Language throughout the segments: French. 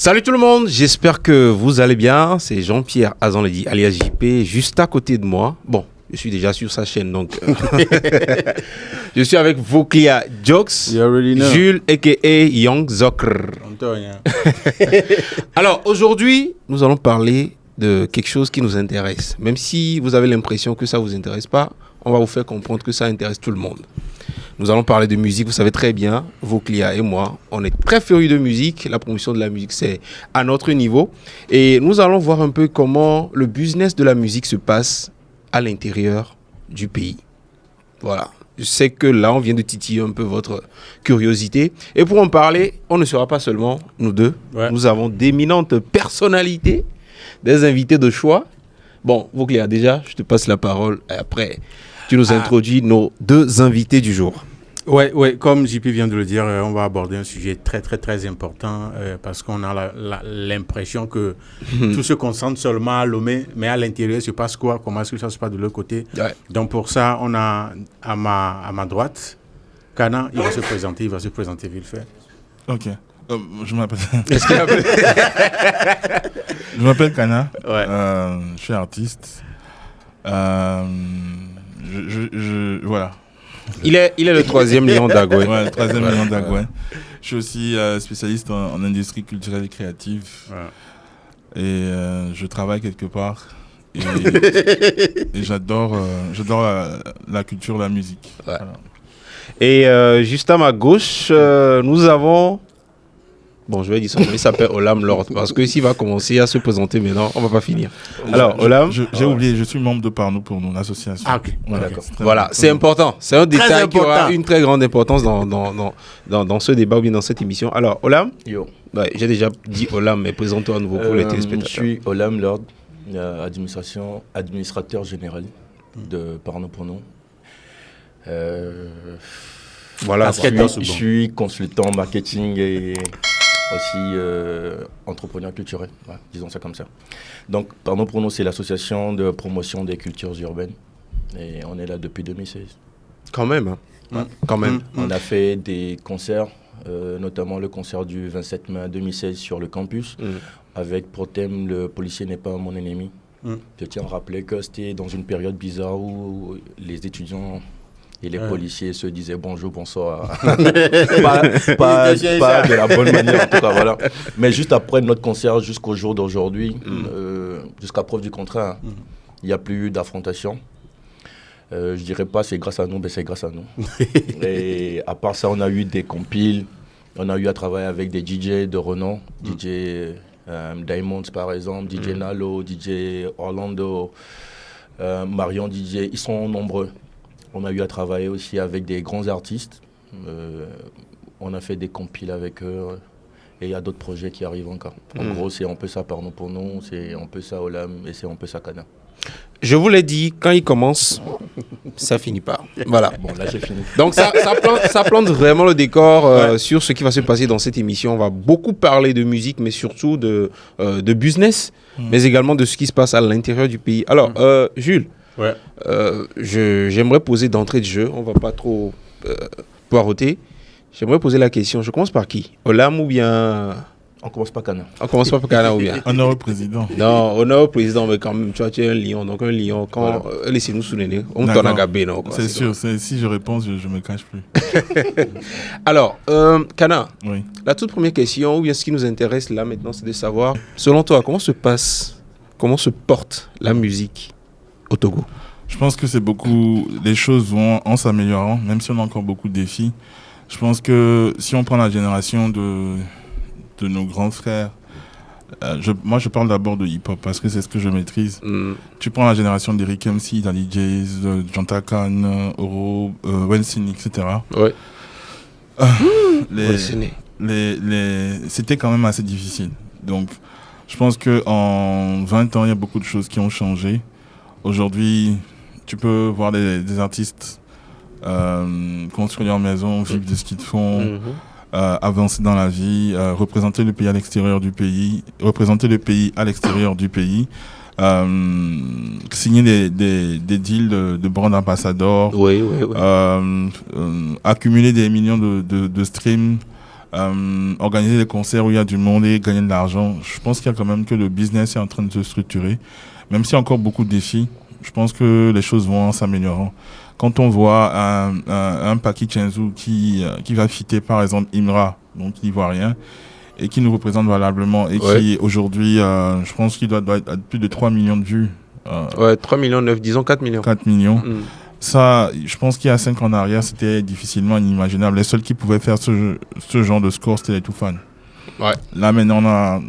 Salut tout le monde, j'espère que vous allez bien. C'est Jean-Pierre Azanledi alias JP, juste à côté de moi. Bon, je suis déjà sur sa chaîne, donc je suis avec Voclia Jokes, Jules a.k.a. Young Zokr. Alors aujourd'hui, nous allons parler de quelque chose qui nous intéresse. Même si vous avez l'impression que ça ne vous intéresse pas, on va vous faire comprendre que ça intéresse tout le monde. Nous allons parler de musique, vous savez très bien, Voclia et moi, on est très férus de musique. La promotion de la musique, c'est à notre niveau. Et nous allons voir un peu comment le business de la musique se passe à l'intérieur du pays. Voilà. Je sais que là, on vient de titiller un peu votre curiosité. Et pour en parler, on ne sera pas seulement nous deux. Ouais. Nous avons d'éminentes personnalités, des invités de choix. Bon, Voclia, déjà, je te passe la parole. Et après, tu nous introduis nos deux invités du jour. Ouais, comme JP vient de le dire, on va aborder un sujet très important parce qu'on a l'impression que tout se concentre seulement à Lomé, mais à l'intérieur, il se passe quoi? Comment est-ce que ça se passe de l'autre côté? Ouais. Donc pour ça, on a à ma droite, Kana, il va se présenter vite fait. Ok. Je m'appelle... Je m'appelle Kana. Ouais. Je suis artiste. Voilà. Il est le troisième lion d'Agoué. Ouais, le troisième lion d'Agoué. Je suis aussi spécialiste en industrie culturelle et créative. Ouais. Et je travaille quelque part. Et j'adore la culture, la musique. Ouais. Voilà. Et juste à ma gauche, nous avons... Bon, je vais dire son nom, il s'appelle Olam Lord, parce que s'il va commencer à se présenter maintenant, on ne va pas finir. Alors, Olam... J'ai oublié, je suis membre de Parno pour nous, l'association. Ah, ok. Voilà, d'accord. Voilà, c'est important. C'est un détail qui aura une très grande importance dans ce débat ou bien dans cette émission. Alors, Olam, ouais, j'ai déjà dit Olam, mais présente-toi à nouveau pour les téléspectateurs. Je suis Olam Lord, administrateur général de Parno pour nous. Voilà, je suis consultant marketing et... aussi entrepreneur culturel, ouais, disons ça comme ça. Donc, Parno pour nous, c'est l'association de promotion des cultures urbaines. Et on est là depuis 2016. Quand même, hein. Ouais. Quand même. On a fait des concerts, notamment le concert du 27 mai 2016 sur le campus, avec pour thème « Le policier n'est pas mon ennemi ». Je tiens à rappeler que c'était dans une période bizarre où les étudiants... et les policiers se disaient bonjour, bonsoir. pas de la bonne manière, en tout cas, voilà. Mais juste après notre concert, jusqu'au jour d'aujourd'hui, jusqu'à preuve du contraire, il n'y a plus eu d'affrontation. Je dirais pas c'est grâce à nous, mais c'est grâce à nous. Et à part ça, on a eu des compiles, on a eu à travailler avec des DJ de renom, DJ Diamonds par exemple, DJ Nalo, DJ Orlando, Marion DJ, ils sont nombreux. On a eu à travailler aussi avec des grands artistes. On a fait des compiles avec eux. Et il y a d'autres projets qui arrivent encore. En gros, c'est un peu ça Parno pour nous, c'est un peu ça Olam et c'est un peu ça Kana. Je vous l'ai dit, quand il commence, ça finit pas. Voilà. Bon, là, j'ai fini. Donc, ça plante vraiment le décor sur ce qui va se passer dans cette émission. On va beaucoup parler de musique, mais surtout de business, mais également de ce qui se passe à l'intérieur du pays. Alors, Jules, ouais. J'aimerais poser d'entrée de jeu, on va pas trop poireauter. J'aimerais poser la question, je commence par qui? Olam ou bien... On commence par Kana. On commence pas par Kana ou bien? Honneur au président. Non, honneur au président, mais quand même, tu es un lion, donc un lion, quand... Voilà. Laissez-nous souligner, on t'en a gabé, non? C'est sûr, si je réponds, je me cache plus. Alors, Kana, oui. La toute première question, ou bien ce qui nous intéresse là maintenant, c'est de savoir, selon toi, comment se porte la musique au Togo? Je pense que les choses vont en s'améliorant, même si on a encore beaucoup de défis. Je pense que si on prend la génération de nos grands frères, moi je parle d'abord de hip-hop parce que c'est ce que je maîtrise. Tu prends la génération d'Eric MC, Danny Jays, Janta Khan, Oro, Wensini, etc. Ouais. C'était quand même assez difficile. Donc je pense qu'en 20 ans, il y a beaucoup de choses qui ont changé. Aujourd'hui, tu peux voir des artistes construire leur maison, vivre de ce qu'ils font, avancer dans la vie, représenter le pays à l'extérieur du pays, signer des deals de brand ambassador, accumuler des millions de streams, organiser des concerts où il y a du monde et gagner de l'argent. Je pense qu'il y a quand même que le business est en train de se structurer. Même s'il y a encore beaucoup de défis, je pense que les choses vont s'améliorer. Quand on voit un Paki Chenzu qui va fitter par exemple Imra, donc ivoirien, et qui nous représente valablement et qui aujourd'hui, je pense qu'il doit être à plus de 3 millions de vues. 3 millions 9, disons 4 millions. 4 millions. Ça, je pense qu'il y a 5 ans en arrière, c'était difficilement inimaginable. Les seuls qui pouvaient faire ce genre de score, c'était les Toufan. Ouais. Là, maintenant, on a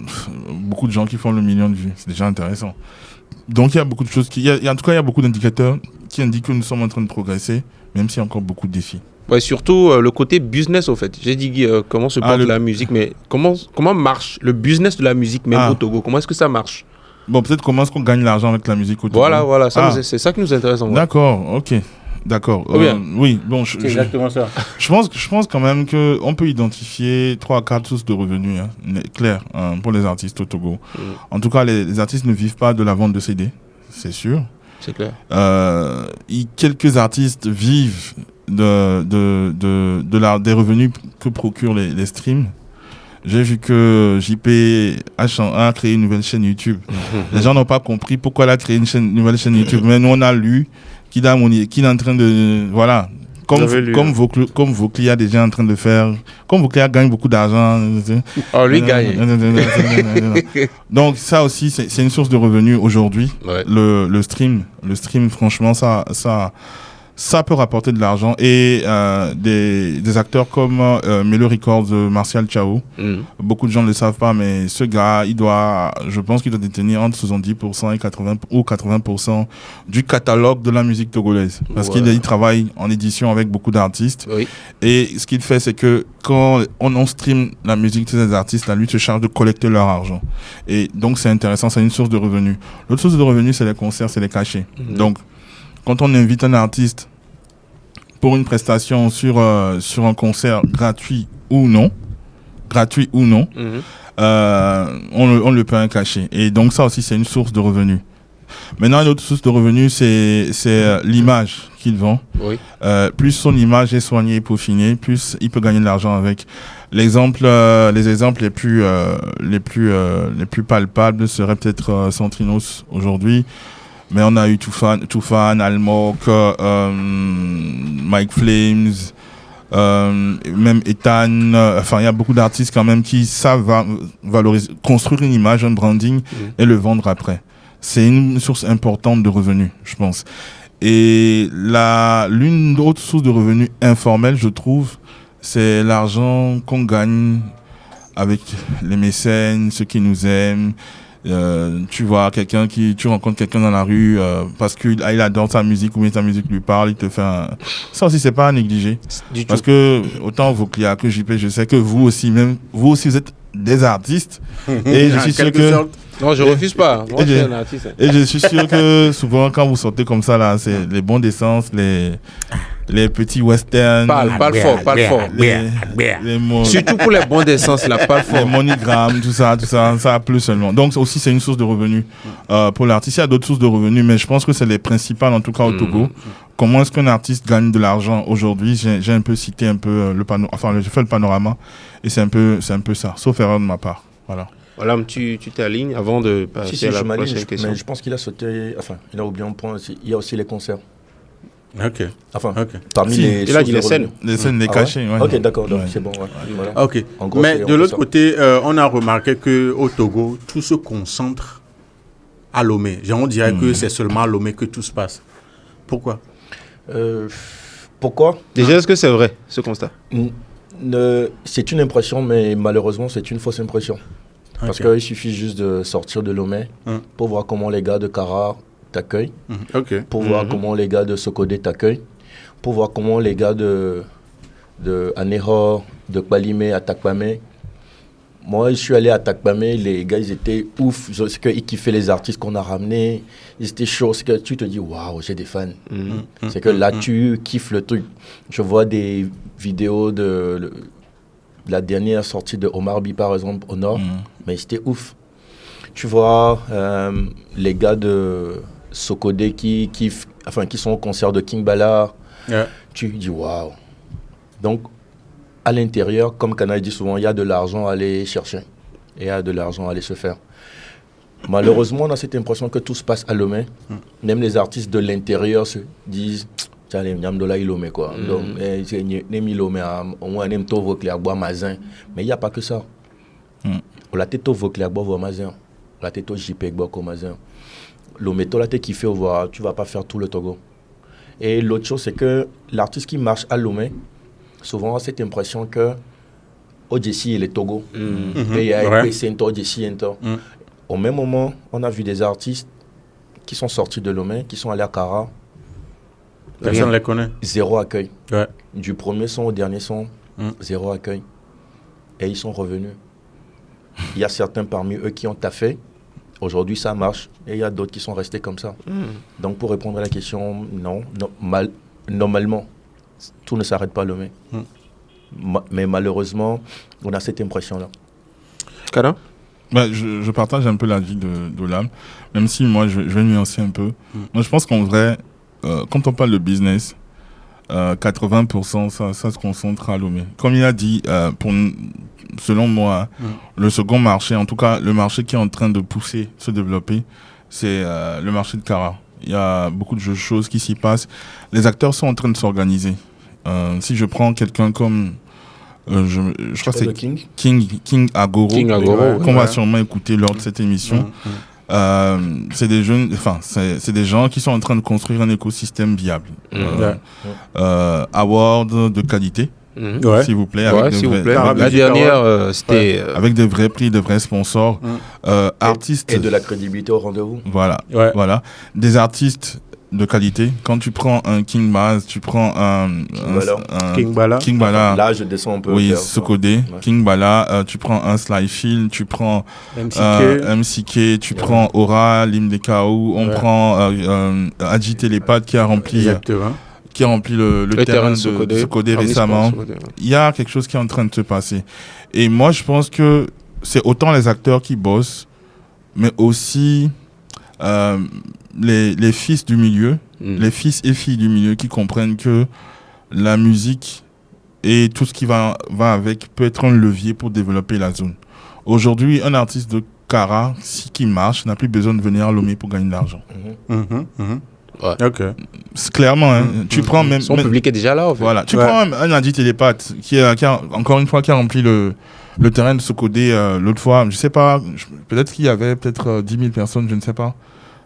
beaucoup de gens qui font le million de vues. C'est déjà intéressant. Donc, il y a beaucoup de choses en tout cas, il y a beaucoup d'indicateurs qui indiquent que nous sommes en train de progresser, même s'il y a encore beaucoup de défis. Ouais, surtout le côté business, au fait. J'ai dit comment se porte la musique, mais comment marche le business de la musique, même au Togo? Comment est-ce que ça marche? Bon, peut-être comment est-ce qu'on gagne l'argent avec la musique au Togo? Voilà. C'est ça qui nous intéresse en vrai. D'accord, ok. D'accord. Oui, bon, c'est exactement ça. Je pense quand même qu'on peut identifier 3 à 4 sources de revenus, claires, pour les artistes au Togo. En tout cas, les artistes ne vivent pas de la vente de CD, c'est sûr. C'est clair. Quelques artistes vivent des revenus que procurent les streams. J'ai vu que JP a créé une nouvelle chaîne YouTube. Les gens n'ont pas compris pourquoi il a créé une nouvelle chaîne YouTube. Mais nous, on a lu qu'il est en train de... Voilà. Comme Voclia est déjà en train de faire... Comme Voclia gagne beaucoup d'argent. Oh, lui gagne. Donc, ça aussi, c'est une source de revenus aujourd'hui. Ouais. Le stream, franchement, ça peut rapporter de l'argent. Et des acteurs comme Melo Records, Martial Chao, beaucoup de gens ne le savent pas, mais ce gars, je pense qu'il doit détenir entre 70% et 80% du catalogue de la musique togolaise. Parce qu'il travaille en édition avec beaucoup d'artistes. Oui. Et ce qu'il fait, c'est que quand on stream la musique de ces artistes, lui se charge de collecter leur argent. Et donc, c'est intéressant, c'est une source de revenus. L'autre source de revenus, c'est les concerts, c'est les cachets. Donc, quand on invite un artiste pour une prestation sur un concert gratuit ou non, on le paie un cachet. Et donc ça aussi, c'est une source de revenus. Maintenant, une autre source de revenus, c'est l'image qu'il vend. Oui. Plus son image est soignée et peaufinée, plus il peut gagner de l'argent avec. Les exemples les plus palpables seraient peut-être Centrinos aujourd'hui. Mais on a eu Toufan, Almok, Mike Flames, même Ethan. Enfin, il y a beaucoup d'artistes quand même qui savent valoriser, construire une image, un branding et le vendre après. C'est une source importante de revenus, je pense. Et l'une autre source de revenus informelle, je trouve, c'est l'argent qu'on gagne avec les mécènes, ceux qui nous aiment. Tu rencontres quelqu'un dans la rue parce qu'il adore ta musique ou bien ta musique lui parle, il te fait ça aussi, c'est pas à négliger. Parce que autant Voclia que JP, je sais que vous aussi vous êtes des artistes et je suis sûr que... Non, je refuse pas. Moi, je suis un artiste. Et je suis sûr que souvent quand vous sortez comme ça là, c'est les bons d'essence, les petits westerns. Parle fort. Les mots, surtout pour les bons d'essence, là, parle fort. Les monogrammes, tout ça a plus seulement. Donc aussi, c'est une source de revenus pour l'artiste. Il y a d'autres sources de revenus, mais je pense que c'est les principales, en tout cas au Togo. Comment est-ce qu'un artiste gagne de l'argent aujourd'hui? J'ai un peu cité j'ai fait le panorama, et c'est un peu ça, sauf erreur de ma part. Voilà, tu t'alignes avant de passer à la prochaine question. Mais je pense qu'il a sauté, il a oublié un point aussi. Il y a aussi les concerts. Ok. Parmi les. Il a dit les scènes. Les scènes, les cachets. Ouais. Ok, d'accord, donc c'est bon. Ouais. Voilà. Ok. Gros, mais de l'autre côté, on a remarqué qu'au Togo, tout se concentre à Lomé. On dirait que c'est seulement à Lomé que tout se passe. Pourquoi? Déjà, est-ce que c'est vrai, ce constat? C'est une impression, mais malheureusement, c'est une fausse impression. Parce qu'il suffit juste de sortir de Lomé pour voir comment les gars de Kara t'accueillent, pour voir comment les gars de Sokodé t'accueillent, pour voir comment les gars de Anéhor, de Kpalimé, à Takpamé. Moi, je suis allé à Takpamé, les gars, ils étaient ouf. C'est qu'ils kiffaient les artistes qu'on a ramenés. Ils étaient chauds. C'est que tu te dis, waouh, j'ai des fans. C'est que là, tu kiffes le truc. Je vois des vidéos de la dernière sortie de Omar Bi, par exemple, au Nord. Mais c'était ouf. Tu vois les gars de Sokodé qui sont au concert de King Ballard. Tu dis waouh. Donc, à l'intérieur, comme Cana dit souvent, il y a de l'argent à aller chercher. Et il y a de l'argent à aller se faire. Malheureusement, on a cette impression que tout se passe à Lomé. Même les artistes de l'intérieur se disent mais il n'y a pas que ça. La tête au Vauclair, la tête au JPEG, Lomé, toi, la tête qui fait au voir, tu ne vas pas faire tout le Togo. Et l'autre chose, c'est que l'artiste qui marche à Lomé, souvent a cette impression que OJC il est Togo. Et il y a OJC. Au même moment, on a vu des artistes qui sont sortis de Lomé, qui sont allés à Kara. Personne ne les connaît. Zéro accueil. Ouais. Du premier son au dernier son, zéro accueil. Et ils sont revenus. Il y a certains parmi eux qui ont taffé. Aujourd'hui, ça marche. Et il y a d'autres qui sont restés comme ça. Donc, pour répondre à la question, normalement, tout ne s'arrête pas à Lomé. Mais malheureusement, on a cette impression-là. Kana? Je partage un peu l'avis de l'âme, même si moi, je vais nuancer un peu. Moi, je pense qu'en vrai, quand on parle de business, 80%, ça se concentre à Lomé. Comme il a dit, selon moi, le second marché, en tout cas le marché qui est en train de pousser, se développer, c'est le marché de Kara. Il y a beaucoup de choses qui s'y passent. Les acteurs sont en train de s'organiser. Si je prends quelqu'un comme... je crois que c'est King Agoro, qu'on va sûrement écouter lors de cette émission. C'est des jeunes, c'est des gens qui sont en train de construire un écosystème viable. Award de qualité, s'il vous plaît. La dernière, c'était avec des vrais prix, de vrais sponsors, artistes et de la crédibilité au rendez-vous. Voilà. Des artistes de qualité. Quand tu prends un King Baz, tu prends un King Bala. Là, je descends un peu. Oui, Socodé. King Bala. Tu prends un Slyfield, tu prends MCK, tu prends Aura, l'hymne des KO. On prend Agiter les pattes qui a rempli le terrain de Socodé récemment. Il y a quelque chose qui est en train de se passer. Et moi, je pense que c'est autant les acteurs qui bossent, mais aussi les fils du milieu, les fils et filles du milieu qui comprennent que la musique et tout ce qui va avec peut être un levier pour développer la zone. Aujourd'hui, un artiste de Kara, qui marche, n'a plus besoin de venir à Lomé pour gagner de l'argent. Ok. C'est clairement, tu prends même... Son public est déjà là, en fait. Voilà. Tu prends un Adi Télépathe qui a, encore une fois, qui a rempli le terrain de Socodé l'autre fois. Je sais pas, peut-être qu'il y avait 10 000 personnes, je ne sais pas.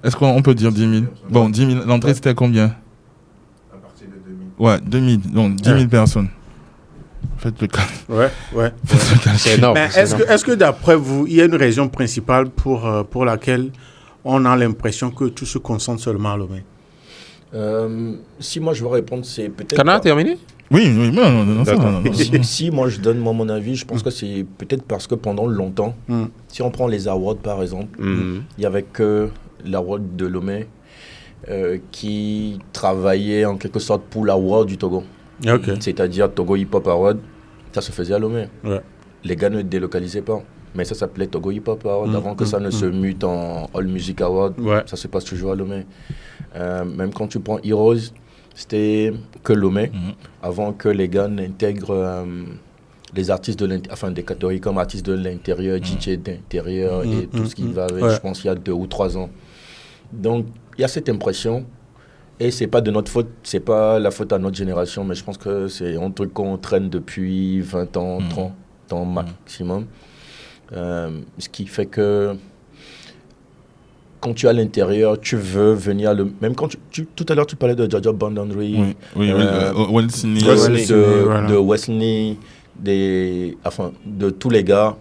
Est-ce qu'on peut dire 10 000? Bon, 10 000. L'entrée, c'était combien? À partir de 2000. Ouais, 2000. Donc, 10 000 personnes. Faites le calme. Ouais. C'est énorme. Mais est-ce que d'après vous, il y a une raison principale pour laquelle on a l'impression que tout se concentre seulement à Lomé? Si moi je veux répondre, c'est peut-être... Kana, terminé? Oui, non. Si moi je donne mon avis, je pense que c'est peut-être parce que pendant longtemps, si on prend les awards par exemple, il n'y avait que l'award de Lomé qui travaillait en quelque sorte pour l'award du Togo. C'est-à-dire Togo Hip Hop Award, ça se faisait à Lomé. Les gars ne délocalisaient pas. Mais ça s'appelait Togo Hip Hop Award avant que ça ne se mute en All Music Award. Ça se passe toujours à Lomé. Même quand tu prends Heroes, c'était que Lomé, avant que les gars n'intègrent les artistes des catégories comme artistes de l'intérieur, DJ d'intérieur et tout ce qui va avec, je pense, il y a 2 ou 3 ans. Donc, il y a cette impression, et c'est pas de notre faute, c'est pas la faute à notre génération, mais je pense que c'est un truc qu'on traîne depuis 20 ans, 30 ans maximum. Ce qui fait que quand tu es à l'intérieur, tu veux venir même quand tout à l'heure tu parlais de Jojo Boundary, de Wesley, de tous les gars.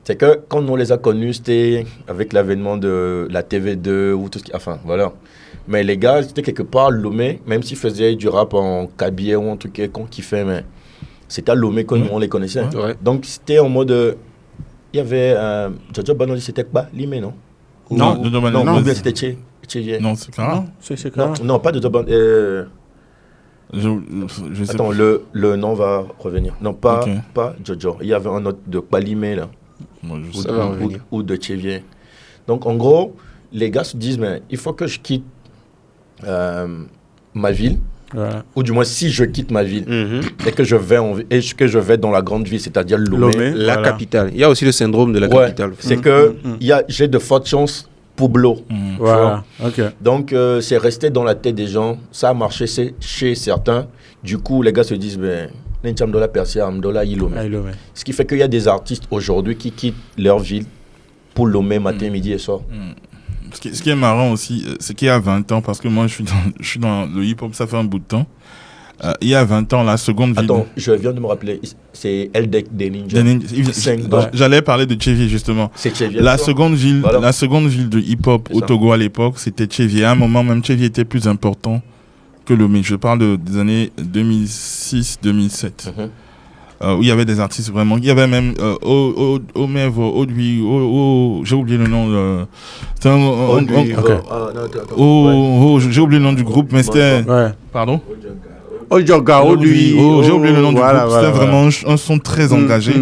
C'est que quand on les a connus, c'était avec l'avènement de la TV2 ou tout ce qui... voilà. Mais les gars, c'était quelque part Lomé, même s'ils faisaient du rap en cabier ou un truc qu'on kiffait, mais c'était à Lomé qu'on on les connaissait. Donc c'était en mode... Il y avait Jojo Boundary, c'était pas Limé, non? Non, bien c'était Tchévier. Non, c'est Kara. C'est Kara. Non, pas Jojo Boundary. Je sais attends, le nom va revenir. Non, pas Jojo. Il y avait un autre de Palimé, là. Ou de Tchévier. Donc, en gros, les gars se disent, mais il faut que je quitte ma ville Voilà. ou du moins si je quitte ma ville et que je vais dans la grande ville, c'est-à-dire Lomé, La Voilà. capitale. Il y a aussi le syndrome de la ouais, capitale. c'est que j'ai de fortes chances pour Blo. Voilà. Ok. Donc, c'est resté dans la tête des gens. Ça a marché chez certains. Du coup, les gars se disent, N'Tchamdola Persia, Amdola, Ilomé. Ah, Lomé. Ce qui fait qu'il y a des artistes aujourd'hui qui quittent leur ville pour Lomé matin, midi et soir. Ce qui est marrant aussi, c'est qu'il y a 20 ans, parce que moi je suis dans le hip-hop, ça fait un bout de temps. Il y a 20 ans, la seconde ville... Attends, je viens de me rappeler, c'est Eldek des Ninja. J'allais parler de Tchevier justement. C'est Tchevier. La seconde ville de hip-hop C'est au ça. Togo à l'époque, c'était Tchevier. À un moment même, Tchevier était plus important que Lomé. Je parle des années 2006-2007. Où il y avait des artistes vraiment. Il y avait même Omev, Odui, j'ai oublié le nom. J'ai oublié le nom du groupe, mais c'était. Ouais. Pardon? Ojoga, Odui. J'ai oublié le nom du Voilà, groupe. voilà, C'était vraiment un son très engagé.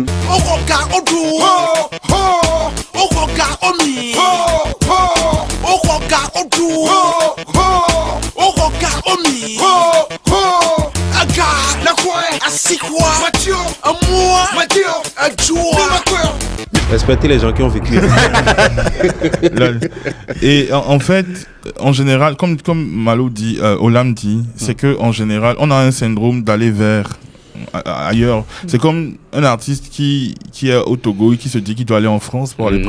Respectez les gens qui ont vécu. Et en fait, en général, comme Malo dit, Olam dit, c'est que en général, on a un syndrome d'aller vers ailleurs. C'est comme un artiste qui est au Togo et qui se dit qu'il doit aller en France pour aller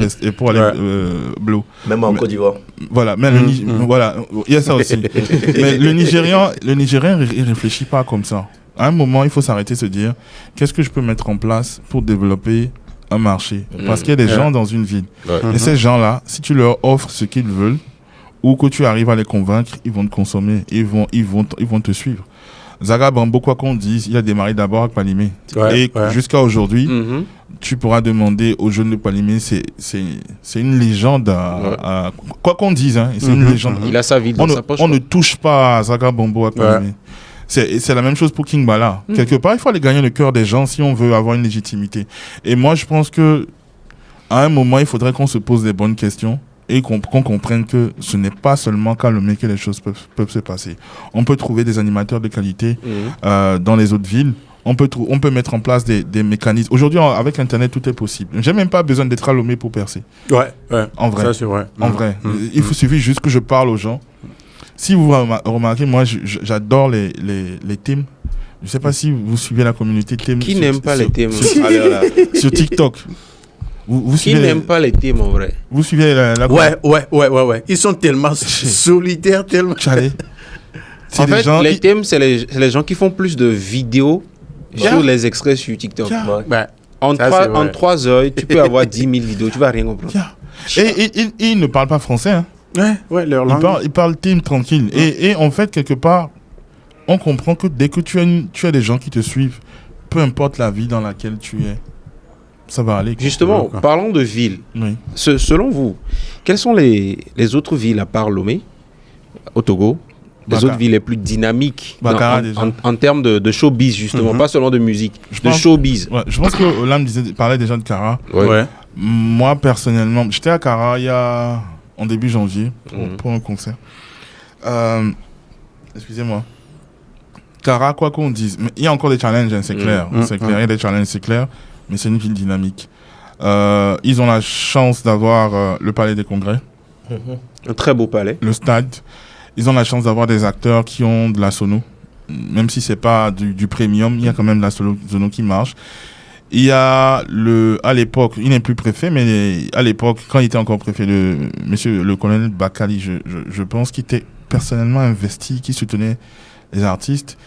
Blo. Même en Côte d'Ivoire. Voilà, mais voilà, il y a ça aussi. Mais le Nigérian, il réfléchit pas comme ça. À un moment, il faut s'arrêter et se dire, qu'est-ce que je peux mettre en place pour développer un marché? Parce qu'il y a des gens dans une ville. Et ces gens-là, si tu leur offres ce qu'ils veulent, ou que tu arrives à les convaincre, ils vont te consommer, ils vont te suivre. Zaga Bambo, quoi qu'on dise, il a démarré d'abord avec Palimé. Et jusqu'à aujourd'hui, tu pourras demander aux jeunes de Palimé, c'est une légende. Quoi qu'on dise, hein, c'est une légende. Il a sa vie dans sa poche. On ne touche pas à Zaga Bambo avec Palimé. C'est la même chose pour King Bala. Quelque part, il faut aller gagner le cœur des gens si on veut avoir une légitimité. Et moi, je pense que à un moment, il faudrait qu'on se pose des bonnes questions et qu'on comprenne que ce n'est pas seulement qu'à Lomé que les choses peuvent se passer. On peut trouver des animateurs de qualité dans les autres villes. On peut mettre en place des mécanismes. Aujourd'hui, avec Internet, tout est possible. J'ai même pas besoin d'être à Lomé pour percer. Ouais. En vrai. Ça, c'est vrai. En vrai. Il suffit juste que je parle aux gens. Si vous remarquez, moi, j'adore les teams. Je ne sais pas si vous suivez la communauté team. Qui n'aime pas les teams sur TikTok. Qui n'aime pas les teams en vrai? Vous suivez la Ouais. Ils sont tellement solitaires, tellement. En fait, les teams, c'est les gens qui font plus de vidéos sur les extraits sur TikTok. En 3 heures, tu peux avoir 10 000 vidéos, tu vas rien comprendre. Et ils ne parlent pas français. Hein. Ouais, leur langue. Ils parlent team tranquille. Et en fait, quelque part, on comprend que dès que tu as des gens qui te suivent, peu importe la ville dans laquelle tu es, ça va aller. Justement, parlons de villes. Oui. Selon vous, quelles sont les autres villes à part Lomé, au Togo, les autres villes les plus dynamiques en termes de showbiz, justement, pas seulement de musique, showbiz? Je pense que Olam parlait déjà de Kara. Ouais. Moi, personnellement, j'étais à Kara en début janvier pour un concert. Excusez-moi. Kara, quoi qu'on dise, mais il y a encore des challenges, hein, c'est clair. Il y a des challenges, c'est clair, mais c'est une ville dynamique. Ils ont la chance d'avoir le palais des congrès. Un très beau palais. Le stade. Ils ont la chance d'avoir des acteurs qui ont de la sono. Même si c'est pas du premium, il y a quand même de la sono qui marche. Il y a à l'époque, il n'est plus préfet, mais à l'époque, quand il était encore préfet, le colonel Bakali, je pense qu'il était personnellement investi, qui soutenait les artistes.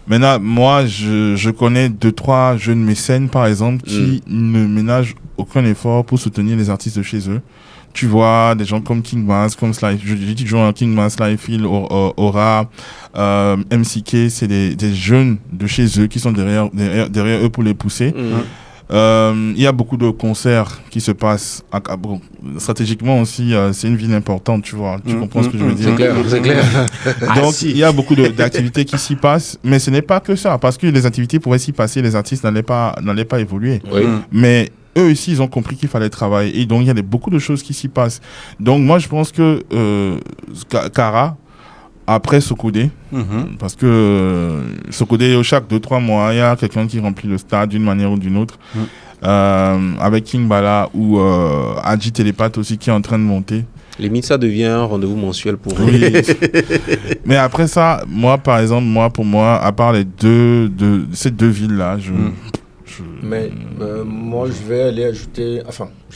Maintenant, moi, je connais 2-3 jeunes mécènes, par exemple, qui ne ménagent aucun effort pour soutenir les artistes de chez eux. Tu vois des gens comme King Mas, comme Sly, je dis toujours King Mas, Slyfield, Aura, MCK, c'est des jeunes de chez eux qui sont derrière eux pour les pousser. Il y a beaucoup de concerts qui se passent. Stratégiquement aussi, c'est une ville importante, tu vois. Tu comprends ce que je veux dire? C'est clair. Donc, il y a beaucoup d'activités qui s'y passent, mais ce n'est pas que ça, parce que les activités pourraient s'y passer, les artistes n'allaient pas évoluer. Mais eux aussi, ils ont compris qu'il fallait travailler. Et donc, il y a beaucoup de choses qui s'y passent. Donc, moi, je pense que Kara, Après Sokodé, parce que Sokodé, chaque 2-3 mois, il y a quelqu'un qui remplit le stade d'une manière ou d'une autre. Avec King Bala ou Adji Télépathe aussi qui est en train de monter. Limite, ça devient un rendez-vous mensuel pour vous. Oui. Mais après ça, moi, par exemple, pour moi, à part ces deux villes-là, Mais moi, je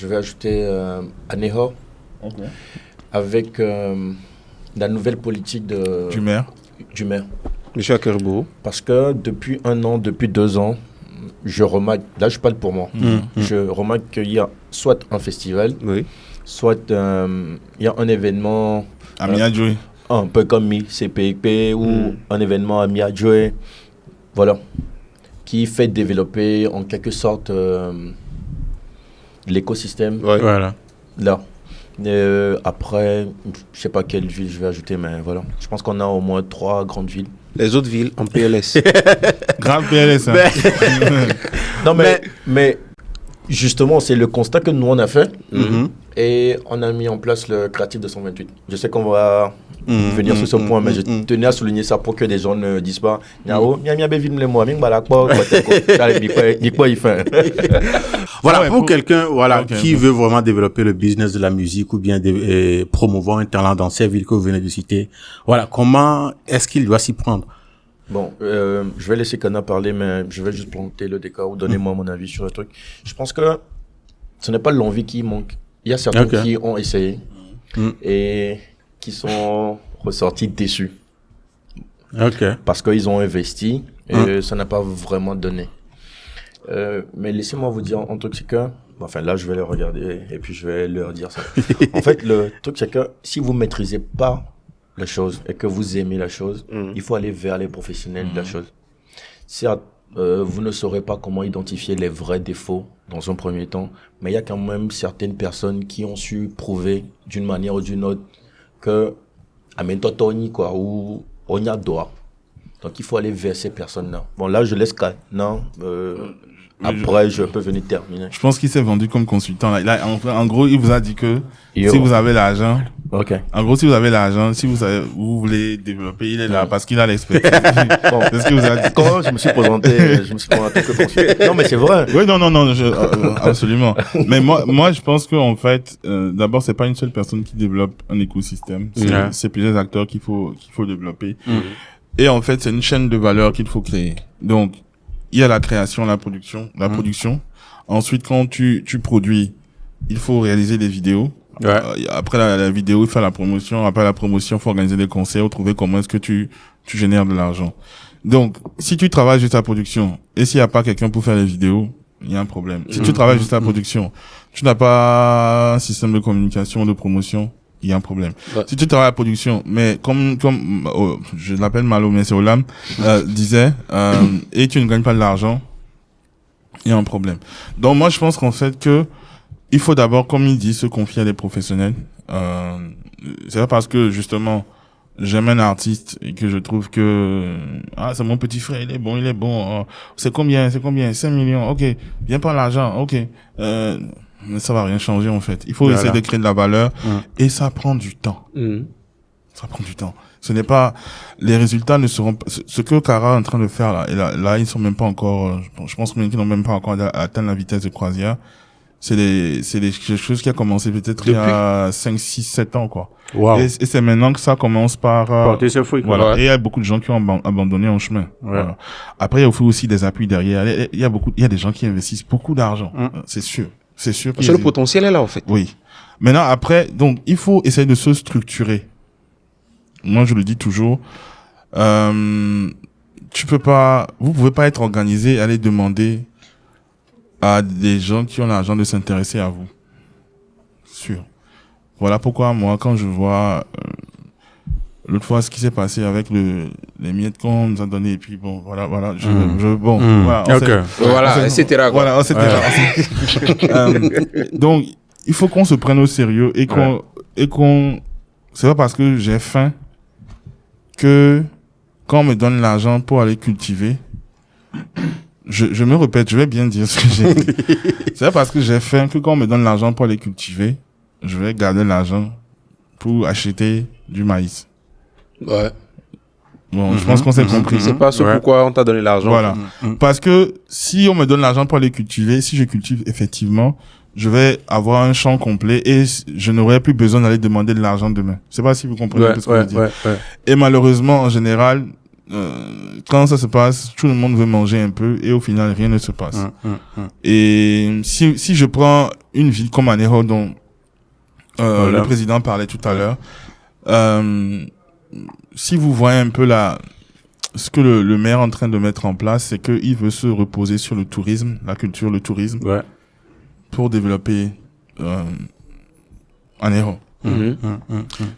vais ajouter Aného avec la nouvelle politique du maire. Monsieur Akerbo. Parce que depuis 1 an, depuis 2 ans, je remarque, là je parle pour moi, je remarque qu'il y a soit un festival, soit il y a un événement à Miadjoé, un peu comme CPP ou un événement à Miadjoé, voilà, qui fait développer en quelque sorte l'écosystème. Voilà. Là. Après, je sais pas quelle ville je vais ajouter, mais voilà. Je pense qu'on a au moins 3 grandes villes. Les autres villes en PLS. Grave PLS. Hein. Non, mais justement, c'est le constat que nous on a fait. Et on a mis en place le Créatif 228. Je sais qu'on va venir sur ce point, mais je tenais à souligner ça pour que les gens ne disent pas Voilà, pour quelqu'un qui veut vraiment développer le business de la musique ou bien promouvoir un talent dans ces villes que vous venez de citer, voilà, comment est-ce qu'il doit s'y prendre? Bon, je vais laisser Kana parler, mais je vais juste planter le décor ou donner moi mon avis sur le truc. Je pense que ce n'est pas l'envie qui manque. Il y a certains qui ont essayé et qui sont ressortis déçus. Parce qu'ils ont investi et ça n'a pas vraiment donné. Mais laissez-moi vous dire un truc, c'est que, enfin là je vais les regarder et puis je vais leur dire ça. En fait, le truc c'est que si vous maîtrisez pas la chose et que vous aimez la chose, il faut aller vers les professionnels de la chose. Certes, vous ne saurez pas comment identifier les vrais défauts dans un premier temps, mais il y a quand même certaines personnes qui ont su prouver d'une manière ou d'une autre que Amentotoni quoi ou Onyadora. Donc il faut aller vers ces personnes-là. Bon là je laisse Kana. Après, je peux venir terminer. Je pense qu'il s'est vendu comme consultant. Là, en gros, il vous a dit que si vous avez l'argent, en gros, si vous avez l'argent, si vous voulez développer, il est là parce qu'il a l'expertise. Bon, c'est ce qu'il vous a dit. Quand je me suis présenté que consultant. Non, mais c'est vrai. Oui, non, absolument. Mais moi, je pense qu'en fait, d'abord, c'est pas une seule personne qui développe un écosystème. C'est plusieurs acteurs qu'il faut développer. Et en fait, c'est une chaîne de valeur qu'il faut créer. Donc, il y a la création, la production. Ensuite, quand tu produis, il faut réaliser des vidéos. Après la vidéo, il faut la promotion. Après la promotion, il faut organiser des concerts, trouver comment est-ce que tu génères de l'argent. Donc, si tu travailles juste à la production, et s'il n'y a pas quelqu'un pour faire les vidéos, il y a un problème. Si tu travailles juste à la production, tu n'as pas un système de communication, de promotion, il y a un problème. Si tu travailles à la production, mais comme je l'appelle Malo, mais c'est Olam, disait, et tu ne gagnes pas de l'argent, il y a un problème. Donc moi, je pense qu'en fait que il faut d'abord, comme il dit, se confier à des professionnels. C'est pas parce que justement j'aime un artiste et que je trouve que c'est mon petit frère, il est bon. C'est combien 5 millions. Ok, viens par l'argent. Ok. Mais ça va rien changer en fait. Il faut essayer de créer de la valeur et ça prend du temps. Ça prend du temps. Ce n'est pas les résultats ne seront pas ce que Kara est en train de faire là. Et là ils sont même pas encore. Je pense qu'ils n'ont même pas encore atteint la vitesse de croisière. C'est quelque chose qui a commencé peut-être il y a 5, 6, 7 ans quoi. Wow. Et c'est maintenant que ça commence par porter ses fruits. Voilà. Et il y a beaucoup de gens qui ont abandonné en chemin. Voilà. Après il y a aussi des appuis derrière. Il y a des gens qui investissent beaucoup d'argent. C'est sûr. Le potentiel est là, en fait. Oui. Maintenant, après, donc, il faut essayer de se structurer. Moi, je le dis toujours. Vous pouvez pas être organisé et aller demander à des gens qui ont l'argent de s'intéresser à vous. Sûr. Voilà pourquoi, moi, quand je vois, l'autre fois, ce qui s'est passé avec les miettes qu'on nous a donné, et puis bon, voilà, voilà, etc. Voilà, donc, il faut qu'on se prenne au sérieux et c'est pas parce que j'ai faim que quand on me donne l'argent pour aller cultiver, je me répète, je vais bien dire ce que j'ai dit. C'est pas parce que j'ai faim que quand on me donne l'argent pour aller cultiver, je vais garder l'argent pour acheter du maïs. Ouais. Bon, je pense qu'on s'est compris. C'est pas ce pourquoi on t'a donné l'argent. Voilà. Parce que si on me donne l'argent pour aller cultiver, si je cultive effectivement, je vais avoir un champ complet et je n'aurai plus besoin d'aller demander de l'argent demain. Je sais pas si vous comprenez un peu ce que je veux dire. Et malheureusement, en général, quand ça se passe, tout le monde veut manger un peu et au final, rien ne se passe. Et si je prends une ville comme Anéro dont le président parlait tout à l'heure, si vous voyez un peu ce que le maire est en train de mettre en place, c'est qu'il veut se reposer sur le tourisme, la culture, le tourisme, pour développer Anéro.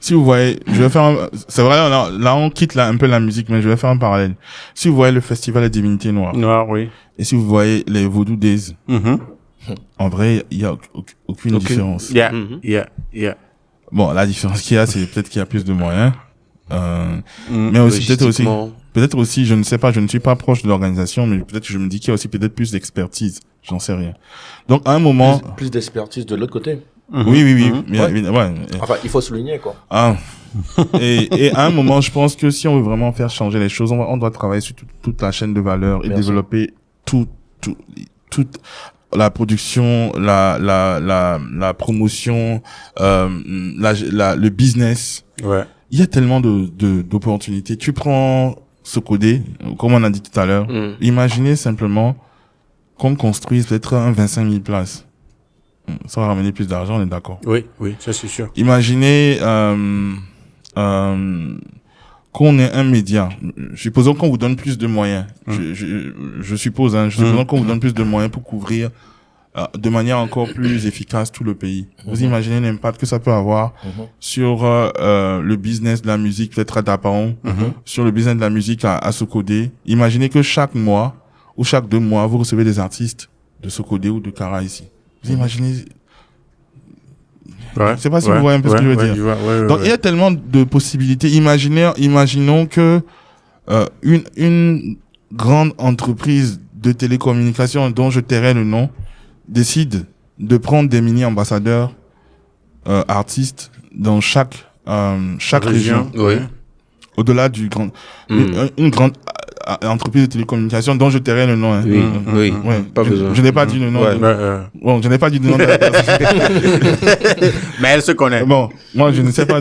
Si vous voyez, je vais faire c'est vrai, là on quitte un peu la musique, mais je vais faire un parallèle. Si vous voyez le festival des divinités noires, oui. et si vous voyez les Voodoo Days, en vrai, il y a aucune différence. Yeah. Bon, la différence qu'il y a, c'est peut-être qu'il y a plus de moyens. Mais aussi, peut-être aussi, je ne sais pas, je ne suis pas proche de l'organisation, mais peut-être que je me dis qu'il y a aussi peut-être plus d'expertise. J'en sais rien. Donc, à un moment. Plus d'expertise de l'autre côté. Oui. Enfin, il faut souligner, quoi. Et à un moment, je pense que si on veut vraiment faire changer les choses, on doit travailler sur toute la chaîne de valeur et développer toute la production, la promotion, le business. Ouais. Il y a tellement d'opportunités. Tu prends Socodé, comme on a dit tout à l'heure. Imaginez simplement qu'on construise peut-être un 25 000 places. Ça va ramener plus d'argent, on est d'accord. Oui, ça c'est sûr. Imaginez qu'on ait un média. Supposons qu'on vous donne plus de moyens. Je suppose, supposons qu'on vous donne plus de moyens pour couvrir de manière encore plus efficace tout le pays. Vous imaginez l'impact que ça peut avoir sur le business de la musique, peut-être à Dapaon, sur le business de la musique à Socodé. Imaginez que chaque mois ou chaque 2 mois, vous recevez des artistes de Socodé ou de Kara ici. Vous imaginez... Je sais pas si vous voyez un peu ce que je veux dire. Donc, il y a tellement de possibilités. Imaginons que une grande entreprise de télécommunications dont je tairai le nom décide de prendre des mini-ambassadeurs artistes dans chaque région. Au-delà du grand... Une grande entreprise de télécommunications dont je tairai le nom. Pas besoin. Je n'ai pas dit le nom. Bon, je n'ai pas dit le nom de la personne. Mais elle se connaît. Bon, moi, je ne sais pas.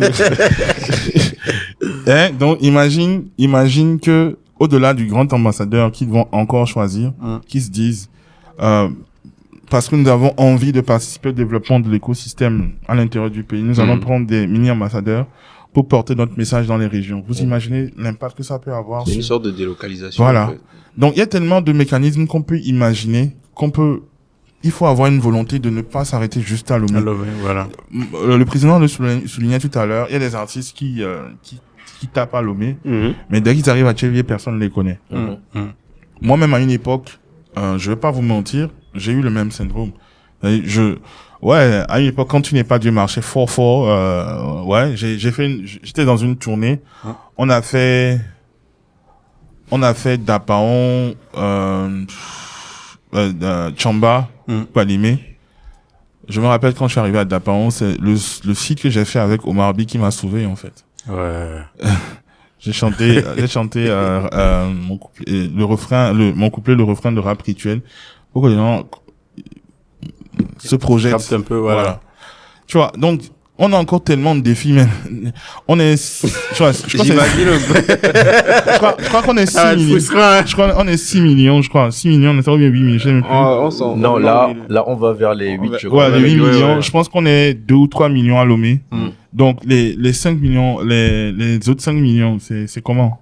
Donc, imagine que, au-delà du grand ambassadeur qu'ils vont encore choisir, qu'ils se disent, parce que nous avons envie de participer au développement de l'écosystème à l'intérieur du pays, nous allons prendre des mini-ambassadeurs pour porter notre message dans les régions. Vous imaginez l'impact que ça peut avoir? C'est une sorte de délocalisation. Voilà. En fait. Donc, il y a tellement de mécanismes qu'on peut imaginer, il faut avoir une volonté de ne pas s'arrêter juste à Lomé. Voilà. Le président le soulignait tout à l'heure, il y a des artistes qui tapent à Lomé, mais dès qu'ils arrivent à Tchévier, personne ne les connaît. Moi-même, à une époque, je vais pas vous mentir, j'ai eu le même syndrome. À une époque, quand tu n'es pas du marché fort, j'étais dans une tournée. On a fait Dapaon, Chamba, Palimé. Je me rappelle quand je suis arrivé à Dapaon, c'est le feat que j'ai fait avec Omar B qui m'a sauvé, en fait. Ouais. J'ai chanté mon couplet, le refrain de Rap Rituel pour que les gens se projettent un peu, voilà. Tu vois, donc on a encore tellement de défis, mais on est, je crois qu'on est 6 millions. Je crois qu'on est 6 millions, 6 millions, on est bien 8 millions, je sais même plus. Non, là, on va vers les 8, je crois. Ouais, les 8 millions. Je pense qu'on est 2 ou 3 millions à Lomé. Donc, les 5 millions, les autres 5 millions, c'est comment?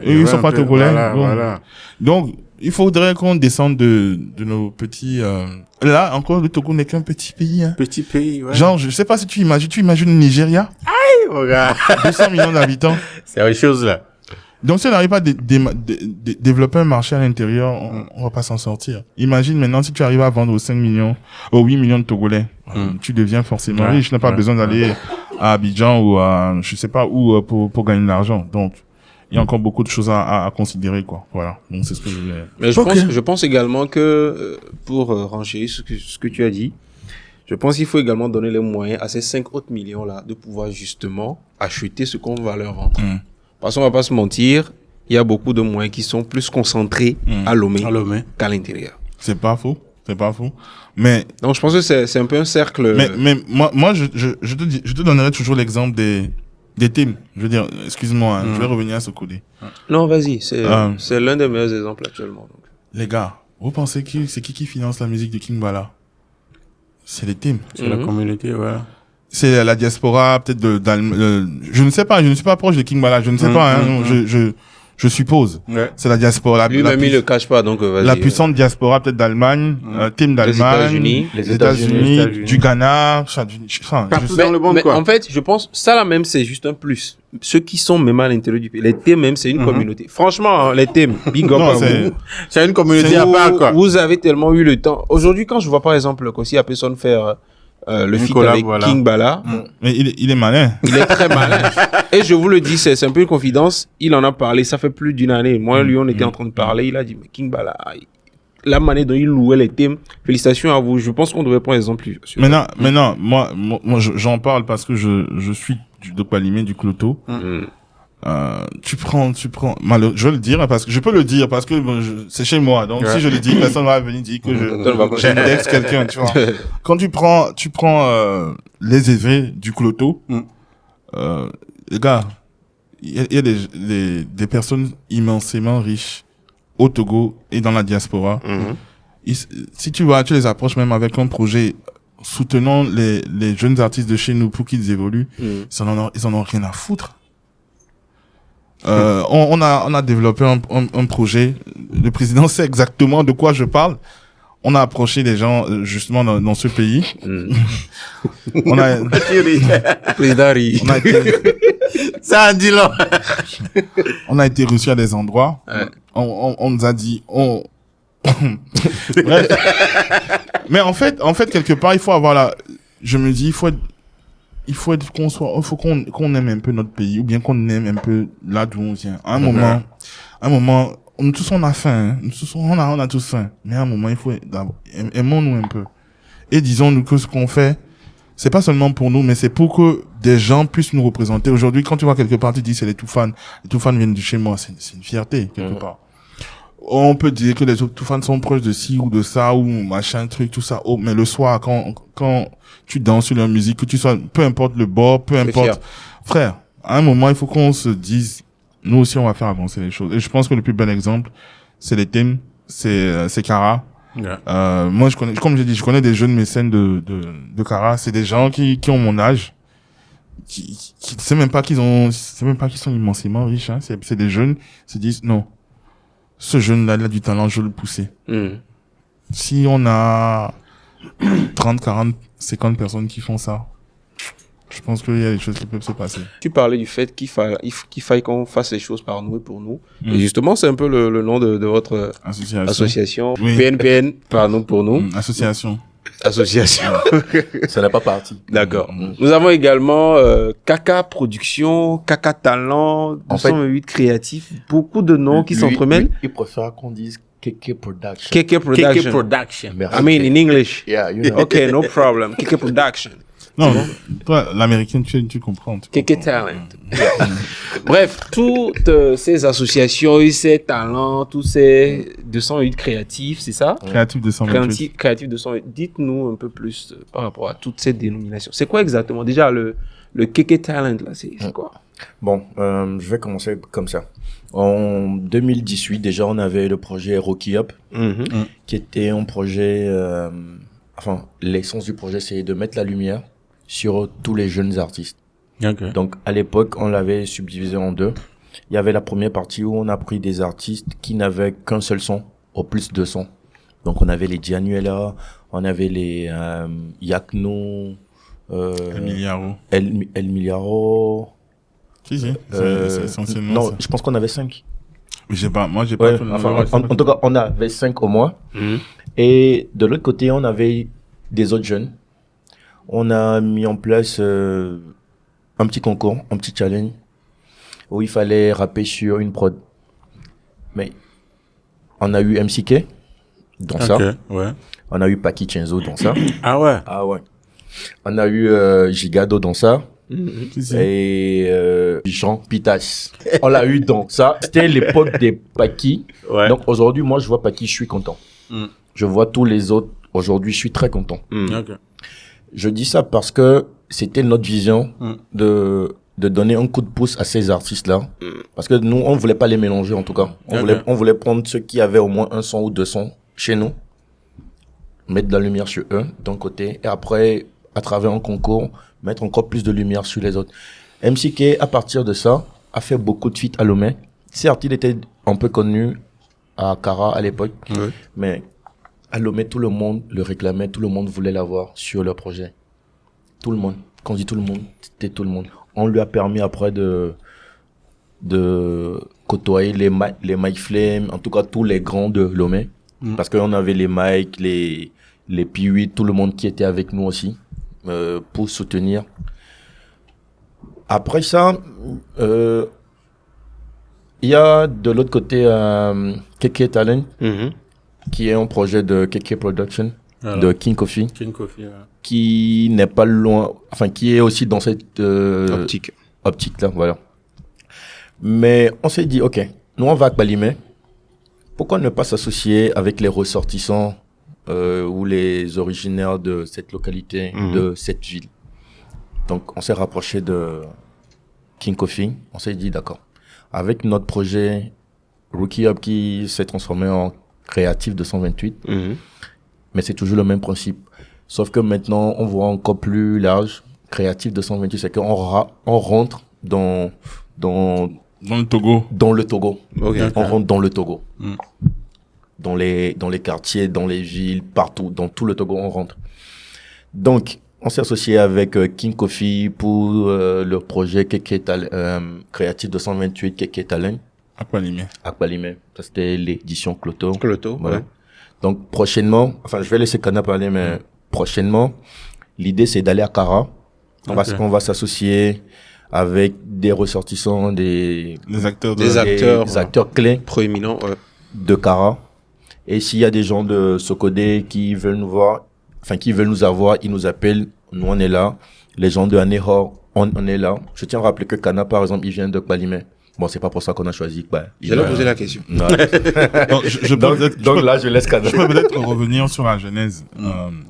Ils sont pas togolais. Voilà. Donc, il faudrait qu'on descende de nos petits, là, encore, le Togo n'est qu'un petit pays, hein. Petit pays, ouais. Genre, je sais pas si tu imagines le Nigeria? Aïe, regarde. 200 millions d'habitants. C'est autre chose, là. Donc, si on n'arrive pas à développer un marché à l'intérieur, on va pas s'en sortir. Imagine maintenant si tu arrives à vendre aux 8 millions de Togolais. Tu deviens forcément riche. Tu n'as pas besoin d'aller à Abidjan ou à, je sais pas où, pour gagner de l'argent. Donc, il y a encore beaucoup de choses à considérer, quoi. Voilà. Donc, c'est ce que je voulais. Mais je pense également que, pour renchérir ce que tu as dit, je pense qu'il faut également donner les moyens à ces 5 autres millions-là de pouvoir justement acheter ce qu'on va leur vendre. Parce qu'on va pas se mentir, il y a beaucoup de moyens qui sont plus concentrés à Lomé qu'à l'intérieur. C'est pas faux. Mais donc je pense que c'est un peu un cercle. Mais moi je te donnerai toujours l'exemple des teams. Je veux dire, excuse-moi, je vais revenir à ce côté. Non, vas-y, c'est l'un des meilleurs exemples actuellement. Donc. Les gars, vous pensez c'est qui finance la musique de King Bala? C'est les teams. C'est la communauté, voilà. C'est la diaspora, peut-être je ne sais pas, je ne suis pas proche de King Bala, je ne sais pas, je suppose. Ouais. C'est la diaspora. Lui-même, il le cache pas, donc vas-y. La puissante diaspora, peut-être d'Allemagne, team d'Allemagne, les États-Unis, du Ghana, partout dans le monde, mais quoi. En fait, je pense, ça là même, c'est juste un plus. Ceux qui sont même à l'intérieur du pays, les teams même, c'est une communauté. Franchement, hein, les teams, big up à vous. C'est une communauté à part, quoi. Vous avez tellement eu le temps. Aujourd'hui, quand je vois par exemple Kossi Apeson faire le feat avec King Bala. Mais il est malin. Il est très malin. Et je vous le dis, c'est un peu une confidence. Il en a parlé, ça fait plus d'une année. Moi, lui, on était en train de parler. Il a dit, mais King Bala, la manière dont il louait les thèmes, félicitations à vous. Je pense qu'on devrait prendre exemple. Maintenant, moi, j'en parle parce que je suis de Palimé, du Cloto. Tu prends, je vais le dire parce que je peux le dire parce que c'est chez moi. Donc si je le dis, personne va venir dire que j'indexe quelqu'un, tu vois. Quand tu prends les évêques du Cloto, les gars, il y a des personnes immensément riches au Togo et dans la diaspora. Si tu les approches même avec un projet soutenant les jeunes artistes de chez nous pour qu'ils évoluent, ils en ont rien à foutre. On a développé un projet. Le président sait exactement de quoi je parle. On a approché les gens justement dans ce pays. On a ça a dit là. On a été reçus à des endroits. On nous a dit Bref. Mais en fait quelque part il faut avoir je me dis il faut qu'on aime un peu notre pays ou bien qu'on aime un peu là d'où on vient. À un moment, nous tous on a faim, on a tous faim. Mais à un moment, il faut aimons-nous un peu. Et disons-nous que ce qu'on fait, c'est pas seulement pour nous, mais c'est pour que des gens puissent nous représenter. Aujourd'hui, quand tu vois quelque part, tu dis c'est les Toufans. Les Toufans viennent de chez moi, c'est une fierté quelque part. On peut dire que les Toufans sont proches de ci ou de ça ou machin truc tout ça. Mais le soir quand tu danses sur leur musique, que tu sois, peu importe le bord, peu importe. Frère, à un moment, il faut qu'on se dise, nous aussi, on va faire avancer les choses. Et je pense que le plus bel exemple, c'est les thèmes, c'est Kara. Yeah. Moi, comme j'ai dit, je connais des jeunes mécènes de Kara. C'est des gens qui ont mon âge. Qui c'est même pas qu'ils sont immensément riches, hein. C'est des jeunes, qui se disent, non. Ce jeune-là, il a du talent, je veux le pousser. Si on a 30, 40, 50 personnes qui font ça, je pense qu'il y a des choses qui peuvent se passer. Tu parlais du fait qu'il faille qu'on fasse les choses par nous et pour nous. Et justement, c'est un peu le nom de votre association. Oui. PNPN, par nous, pour nous. Association. Ça n'est pas parti. D'accord. Nous avons également Kaka Production, Kaka Talent, 208 Créatifs, beaucoup de noms qui s'entremêlent. Il préfère qu'on dise KK Production. KK Production. Merci. I mean in English. Yeah, you know. Okay, no problem. KK Production. Non, toi, l'américaine, tu comprends. KK Talent. Bref, toutes ces associations, ces talents, tous ces 208 créatifs, c'est ça? Créatifs 208. Créatifs 208. Dites-nous un peu plus par rapport à toutes ces dénominations. C'est quoi exactement? Déjà, le KK Talent, là, c'est quoi? Bon, je vais commencer comme ça. En 2018, déjà, on avait le projet Rocky Up, qui était un projet... l'essence du projet, c'est de mettre la lumière sur tous les jeunes artistes. Okay. Donc, à l'époque, on l'avait subdivisé en deux. Il y avait la première partie où on a pris des artistes qui n'avaient qu'un seul son, au plus de sons. Donc, on avait les Giannuela, on avait les Yakno, El Miliaro. Si, c'est essentiellement non, ça. je pense qu'on avait 5. Moi, j'ai pas tout le en tout cas, on avait 5 au moins. Et de l'autre côté, on avait des autres jeunes. On a mis en place un petit concours, un petit challenge, où il fallait rapper sur une prod. Mais on a eu MCK dans ça. Ouais. On a eu Paki Chenzo dans ça. Ah ouais. Ah ouais. On a eu Gigado dans ça. Si, si. Et Jean Pitas. On l'a eu dans ça. C'était l'époque des Paki. Ouais. Donc aujourd'hui, moi, je vois Paki, je suis content. Je vois tous les autres. Aujourd'hui, je suis très content. Ok. Je dis ça parce que c'était notre vision de donner un coup de pouce à ces artistes-là. Parce que nous, on voulait pas les mélanger, en tout cas. On voulait prendre ceux qui avaient au moins un son ou deux sons chez nous, mettre de la lumière sur eux, d'un côté, et après, à travers un concours, mettre encore plus de lumière sur les autres. MCK, à partir de ça, a fait beaucoup de feats à Lomé. Certes, il était un peu connu à Cara à l'époque, mais à Lomé, tout le monde le réclamait, tout le monde voulait l'avoir sur leur projet. Tout le monde. Quand on dit tout le monde, c'était tout le monde. On lui a permis après de côtoyer les Mike Flame, en tout cas tous les grands de Lomé. Parce qu'on avait les Mike, les P8, tout le monde qui était avec nous aussi, pour soutenir. Après ça, il y a de l'autre côté KK Talent, qui est un projet de KK Production, de King Coffee, qui n'est pas loin, enfin qui est aussi dans cette optique là, voilà. Mais on s'est dit, ok, nous on va à Kbalimé, pourquoi ne pas s'associer avec les ressortissants ou les originaires de cette localité, de cette ville. Donc on s'est rapproché de King Coffee, on s'est dit d'accord. Avec notre projet Rookie Up qui s'est transformé en Créatif 228, mais c'est toujours le même principe. Sauf que maintenant on voit encore plus large. Créatif 228, c'est qu'on rentre dans le Togo. Dans le Togo. Okay. On rentre dans le Togo. Dans les quartiers, dans les villes, partout, dans tout le Togo, on rentre. Donc, on s'est associé avec King Coffee pour le projet Créatif 228 Keke Talent. Akbalimé. Ça, c'était l'édition Cloto. Voilà. Ouais. Donc, prochainement, enfin, je vais laisser Kana parler, mais prochainement, l'idée, c'est d'aller à Cara. On va s'associer avec des ressortissants, des acteurs clés proéminents de Cara. Et s'il y a des gens de Sokodé qui veulent nous voir, enfin qui veulent nous avoir, ils nous appellent, nous on est là. Les gens de Anéhor, on est là. Je tiens à rappeler que Kana, par exemple, il vient de Kbalimé. Bon, c'est pas pour ça qu'on a choisi. J'allais poser la question. Non. Donc là, je laisse Kana. Je peux peut-être revenir sur la genèse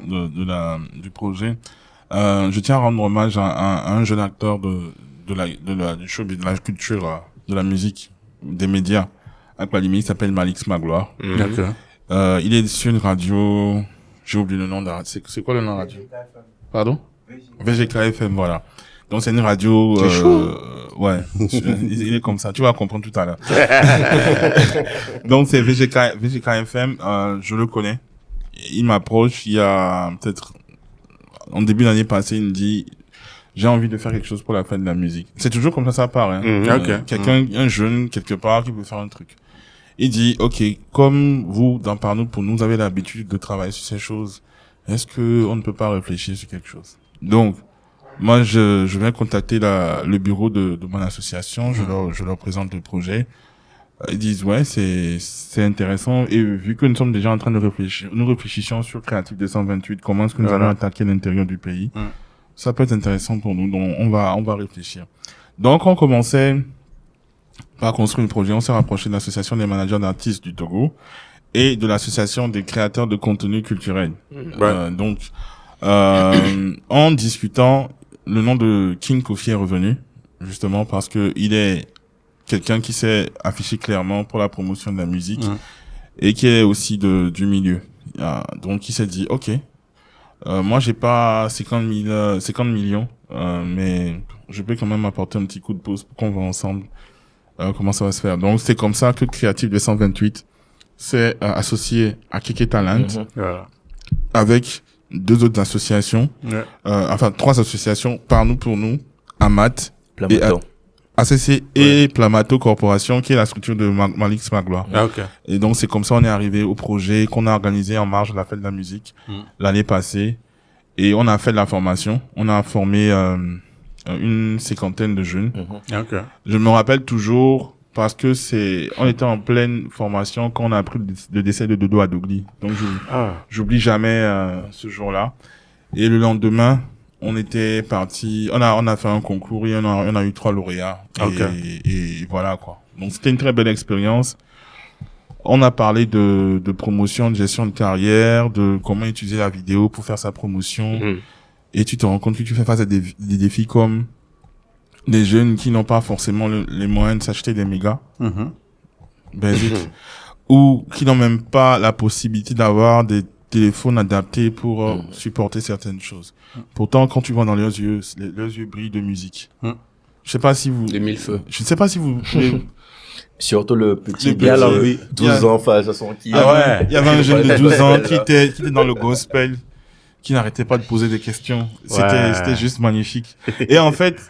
du projet. Je tiens à rendre hommage à un jeune acteur du showbiz, de la culture, de la musique, des médias à Kbalimé. Il s'appelle Malik Magloire. Il est sur une radio, j'ai oublié le nom de la radio. C'est quoi le nom de la radio? Pardon? VGK FM, voilà. Donc c'est une radio, ouais, il est comme ça, tu vas comprendre tout à l'heure. Donc c'est VGK FM, je le connais. Il m'approche, il y a peut-être, en début d'année passée, il me dit, j'ai envie de faire quelque chose pour la fête de la musique. C'est toujours comme ça part, hein. Quelqu'un, un jeune, quelque part, qui veut faire un truc. Il dit, ok, comme vous, pour nous, vous avez l'habitude de travailler sur ces choses, est-ce que on ne peut pas réfléchir sur quelque chose? Donc, moi, je viens contacter le bureau de mon association, je leur présente le projet. Ils disent, ouais, c'est intéressant. Et vu que nous sommes déjà en train de réfléchir, nous réfléchissons sur Créatif 228, comment est-ce que nous allons attaquer l'intérieur du pays. Ça peut être intéressant pour nous, donc on va réfléchir. Donc, on commençait par construire le projet, on s'est rapproché de l'association des managers d'artistes du Togo et de l'association des créateurs de contenu culturel. Donc, en discutant, le nom de King Coffee est revenu, justement parce que il est quelqu'un qui s'est affiché clairement pour la promotion de la musique et qui est aussi du milieu. Donc, il s'est dit, ok, moi j'ai pas 50 millions, mais je peux quand même apporter un petit coup de pouce pour qu'on voit ensemble comment ça va se faire. Donc, c'est comme ça que Créatif 228 s'est associé à Keke Talent avec deux autres associations, enfin 3 associations, pour nous, Amat, ACC et Plamato Corporation, qui est la structure de Malik Magloire. Et donc c'est comme ça on est arrivé au projet qu'on a organisé en marge de la fête de la musique l'année passée, et on a fait de la formation, on a formé une 50aine de jeunes. Je me rappelle toujours parce que on était en pleine formation quand on a appris le décès de Dodo Adogli. Donc j'oublie jamais ce jour-là. Et le lendemain, on était parti, on a fait un concours et on a eu 3 lauréats. Et voilà, quoi. Donc, c'était une très belle expérience. On a parlé de promotion, de gestion de carrière, de comment utiliser la vidéo pour faire sa promotion. Et tu te rends compte que tu fais face à des défis comme des jeunes qui n'ont pas forcément les moyens de s'acheter des mégas. Basiques. Ou qui n'ont même pas la possibilité d'avoir des téléphones adaptés pour supporter certaines choses. Pourtant, quand tu vois dans leurs yeux brillent de musique. Je sais pas si vous... De mille feux. Je ne sais pas si vous... Surtout le petit Il y a la- de 12 ans, enfin, ça sent qui. Il y avait un jeune de 12 ans qui était dans le gospel, qui n'arrêtait pas de poser des questions. C'était juste magnifique. Et en fait,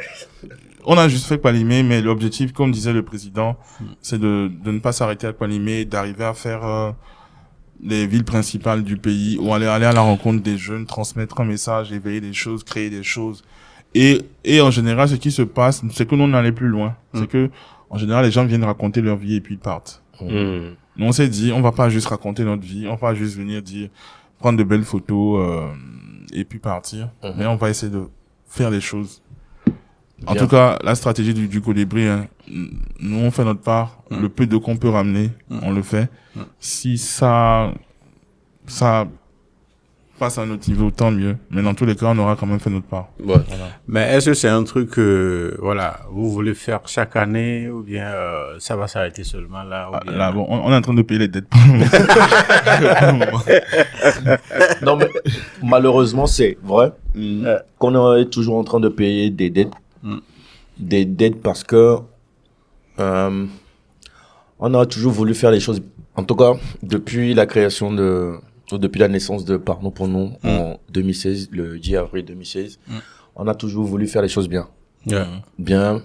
on a juste fait Kpalimé, mais l'objectif, comme disait le président, c'est de ne pas s'arrêter à Kpalimé, d'arriver à faire les villes principales du pays, ou aller à la rencontre des jeunes, transmettre un message, éveiller des choses, créer des choses. Et en général, ce qui se passe, c'est que nous, on allait plus loin. C'est que, en général, les gens viennent raconter leur vie et puis ils partent. Nous, on s'est dit, on va pas juste raconter notre vie, on va pas juste venir prendre de belles photos, et puis partir. Mais on va essayer de faire les choses. En tout cas, la stratégie du colibri, hein, nous, on fait notre part. Le peu de qu'on peut ramener, on le fait. Si ça passe à notre niveau, tant mieux. Mais dans tous les cas, on aura quand même fait notre part. Ouais. Mais est-ce que c'est un truc que, vous voulez faire chaque année ou bien ça va s'arrêter seulement là ou bien... Là, bon, on est en train de payer les dettes. Non, mais malheureusement, c'est vrai qu'on est toujours en train de payer des dettes. Des dettes parce que on a toujours voulu faire les choses. En tout cas, depuis la naissance de Par nous pour nous en 2016, le 10 avril 2016, on a toujours voulu faire les choses bien. Bien.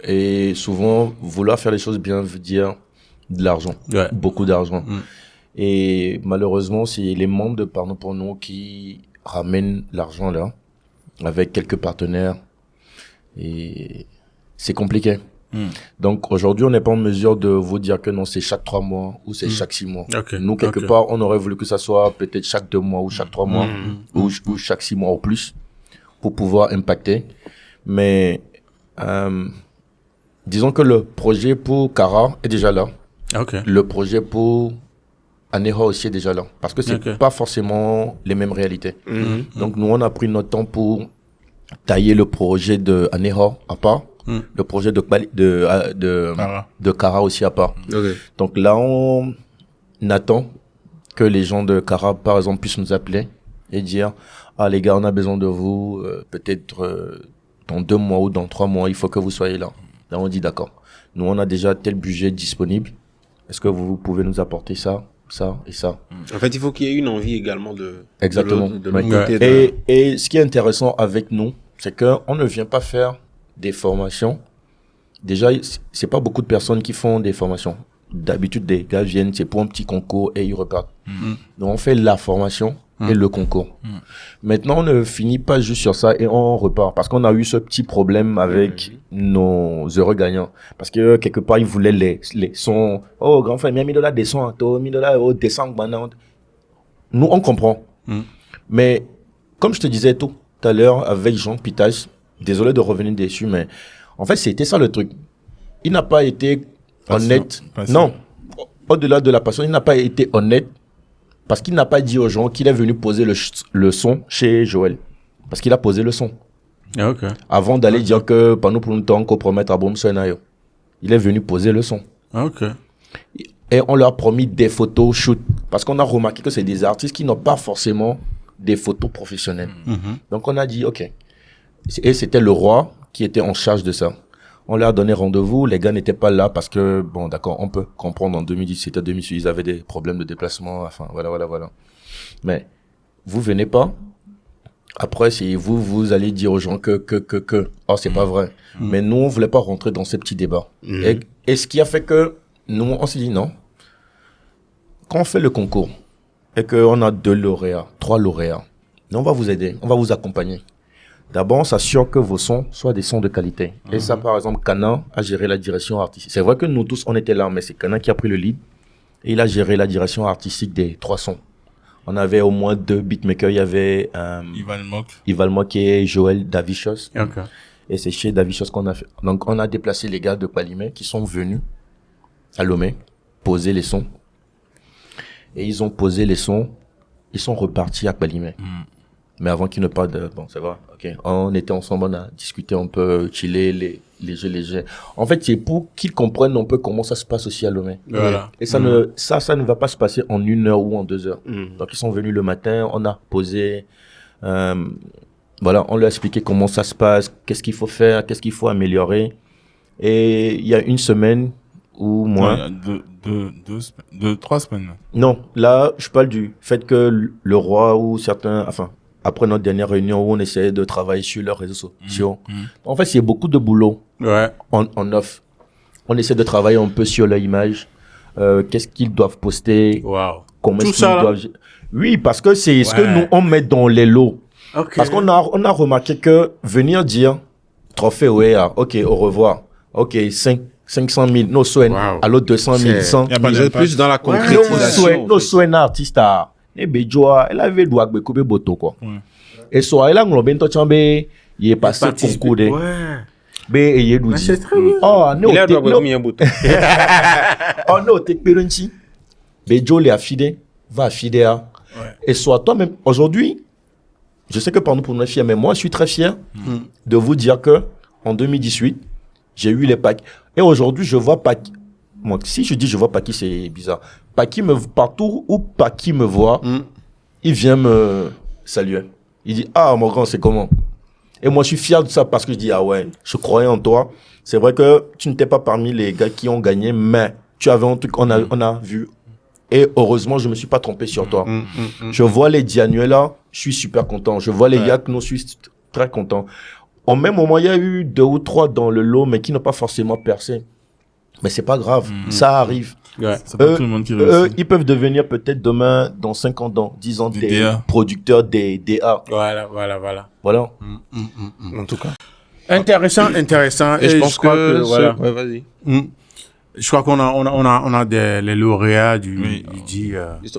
Et souvent, vouloir faire les choses bien veut dire de l'argent. Beaucoup d'argent. Et malheureusement, c'est les membres de Par nous pour nous qui ramènent l'argent là, avec quelques partenaires. Et c'est compliqué. Donc aujourd'hui, on n'est pas en mesure de vous dire que non, c'est chaque 3 mois ou c'est chaque 6 mois. Nous, quelque part, on aurait voulu que ça soit peut-être chaque 2 mois ou chaque 3 mois ou chaque 6 mois ou plus pour pouvoir impacter. Mais disons que le projet pour Kara est déjà là. Le projet pour Aneho aussi est déjà là. Parce que c'est pas forcément les mêmes réalités. Donc nous, on a pris notre temps pour tailler le projet de Aneho à part, le projet de Kara aussi à part. Donc là, on attend que les gens de Kara, par exemple, puissent nous appeler et dire « Ah les gars, on a besoin de vous, peut-être dans 2 mois ou dans 3 mois, il faut que vous soyez là. » Là, on dit « D'accord, nous on a déjà tel budget disponible, est-ce que vous pouvez nous apporter ça, ça et ça ?» En fait, il faut qu'il y ait une envie également Exactement. de l'autre côté. Et ce qui est intéressant avec nous, c'est qu'on ne vient pas faire des formations. Déjà, c'est pas beaucoup de personnes qui font des formations. D'habitude, des gars viennent, c'est pour un petit concours et ils repartent. Donc, on fait la formation et le concours. Maintenant, on ne finit pas juste sur ça et on repart. Parce qu'on a eu ce petit problème avec nos heureux gagnants. Parce que quelque part, ils voulaient les sons. Oh, grand frère, $1000 des sons, $1000, oh, des sons, maintenant. Nous, on comprend. Mais, comme je te disais tout à l'heure avec Jean Pitage, désolé de revenir dessus, mais en fait, c'était ça le truc. Il n'a pas été honnête. Non, au-delà de la passion, il n'a pas été honnête parce qu'il n'a pas dit aux gens qu'il est venu poser le son chez Joël. Parce qu'il a posé le son. Avant d'aller dire que pendant pour longtemps qu'on promet à Bomsoenayo. Il est venu poser le son. Et on leur a promis des photos shoot. Parce qu'on a remarqué que c'est des artistes qui n'ont pas forcément des photos professionnelles. Donc on a dit, ok. Et c'était le roi qui était en charge de ça. On leur a donné rendez-vous, les gars n'étaient pas là parce que, bon d'accord, on peut comprendre en 2017, 2018, ils avaient des problèmes de déplacement, enfin voilà. Mais vous venez pas, après c'est vous allez dire aux gens que, oh c'est pas vrai. Mais nous on voulait pas rentrer dans ces petits débats. Et ce qui a fait que nous on s'est dit non, quand on fait le concours et qu'on a 2 lauréats, 3 lauréats, nous on va vous aider, on va vous accompagner. D'abord, on s'assure que vos sons soient des sons de qualité. Et ça, par exemple, Kana a géré la direction artistique. C'est vrai que nous tous, on était là, mais c'est Kana qui a pris le lead. Et il a géré la direction artistique des 3 sons. On avait au moins 2 beatmakers. Il y avait Ivan Mock et Joël Davichos. Ok. Et c'est chez Davichos qu'on a fait. Donc, on a déplacé les gars de Palimé qui sont venus à Lomé poser les sons. Et ils ont posé les sons. Ils sont repartis à Palimé. Mais avant qu'ils ne partent de... Bon, ça va, ok. On était ensemble, on a discuté un peu, chillé, les jeux. En fait, c'est pour qu'ils comprennent un peu comment ça se passe aussi à Lomé. Voilà. Et ça ne va pas se passer en 1 heure ou en 2 heures. Donc, ils sont venus le matin, on a posé... voilà, on leur a expliqué comment ça se passe, qu'est-ce qu'il faut faire, qu'est-ce qu'il faut améliorer. Et il y a 1 semaine où moi... Non, 3 semaines. Non, là, je parle du fait que le roi ou certains... Enfin, après notre dernière réunion où on essayait de travailler sur leurs réseaux sociaux. En fait, c'est beaucoup de boulot en off. On essaie de travailler un peu sur leur image. Qu'est-ce qu'ils doivent poster. Wow. Comment Tout est-ce qu'ils ça, là? doivent... Oui, parce que c'est ce que nous, on met dans les lots. Ok. Parce qu'on a remarqué que venir dire trophée OEA, ok, au revoir, ok, 500 000, nos souhaits, Wow. alors 200 000, 100 Y a pas Vous êtes d'impact. plus dans la nos concrétisation. souhaits, en nos fait. souhaits artistes, et Bejoa, elle avait doit be couper boto, quoi. Ouais. Et soit, elle a un bento chambe, il est passé concours de, Ouais. be, et il est Mais c'est très bien. oh, non, Il a droit à un bouton. oh, non, t'es perunchi. Bejo, les affidés, va affider, et soit toi-même, aujourd'hui, je sais que pour nous est fiers, mais moi, je suis très fier de vous dire que en 2018, j'ai eu les packs. Et aujourd'hui, je vois Paki. Moi, si je dis je vois Paki, c'est bizarre. Paki partout où Paki me voit, il vient me saluer. Il dit, ah, mon grand, c'est comment? Et moi, je suis fier de ça parce que je dis, ah ouais, je croyais en toi. C'est vrai que tu n'étais pas parmi les gars qui ont gagné, mais tu avais un truc, on a vu. Et heureusement, je me suis pas trompé sur toi. Je vois les Dianuela, je suis super content. Je vois les Yakno, je suis très content. Au même moment, il y a eu 2 ou 3 dans le lot, mais qui n'ont pas forcément percé. Mais c'est pas grave, ça arrive. Ouais. C'est pas tout le monde qui réussit. Ils peuvent devenir peut-être demain, dans 5 ans, dans 10 ans, Des des DA. producteurs des DA. Voilà. Voilà. En tout cas. Intéressant. Et je pense crois que voilà. Ouais, vas-y. Je crois qu'on a les lauréats du dit.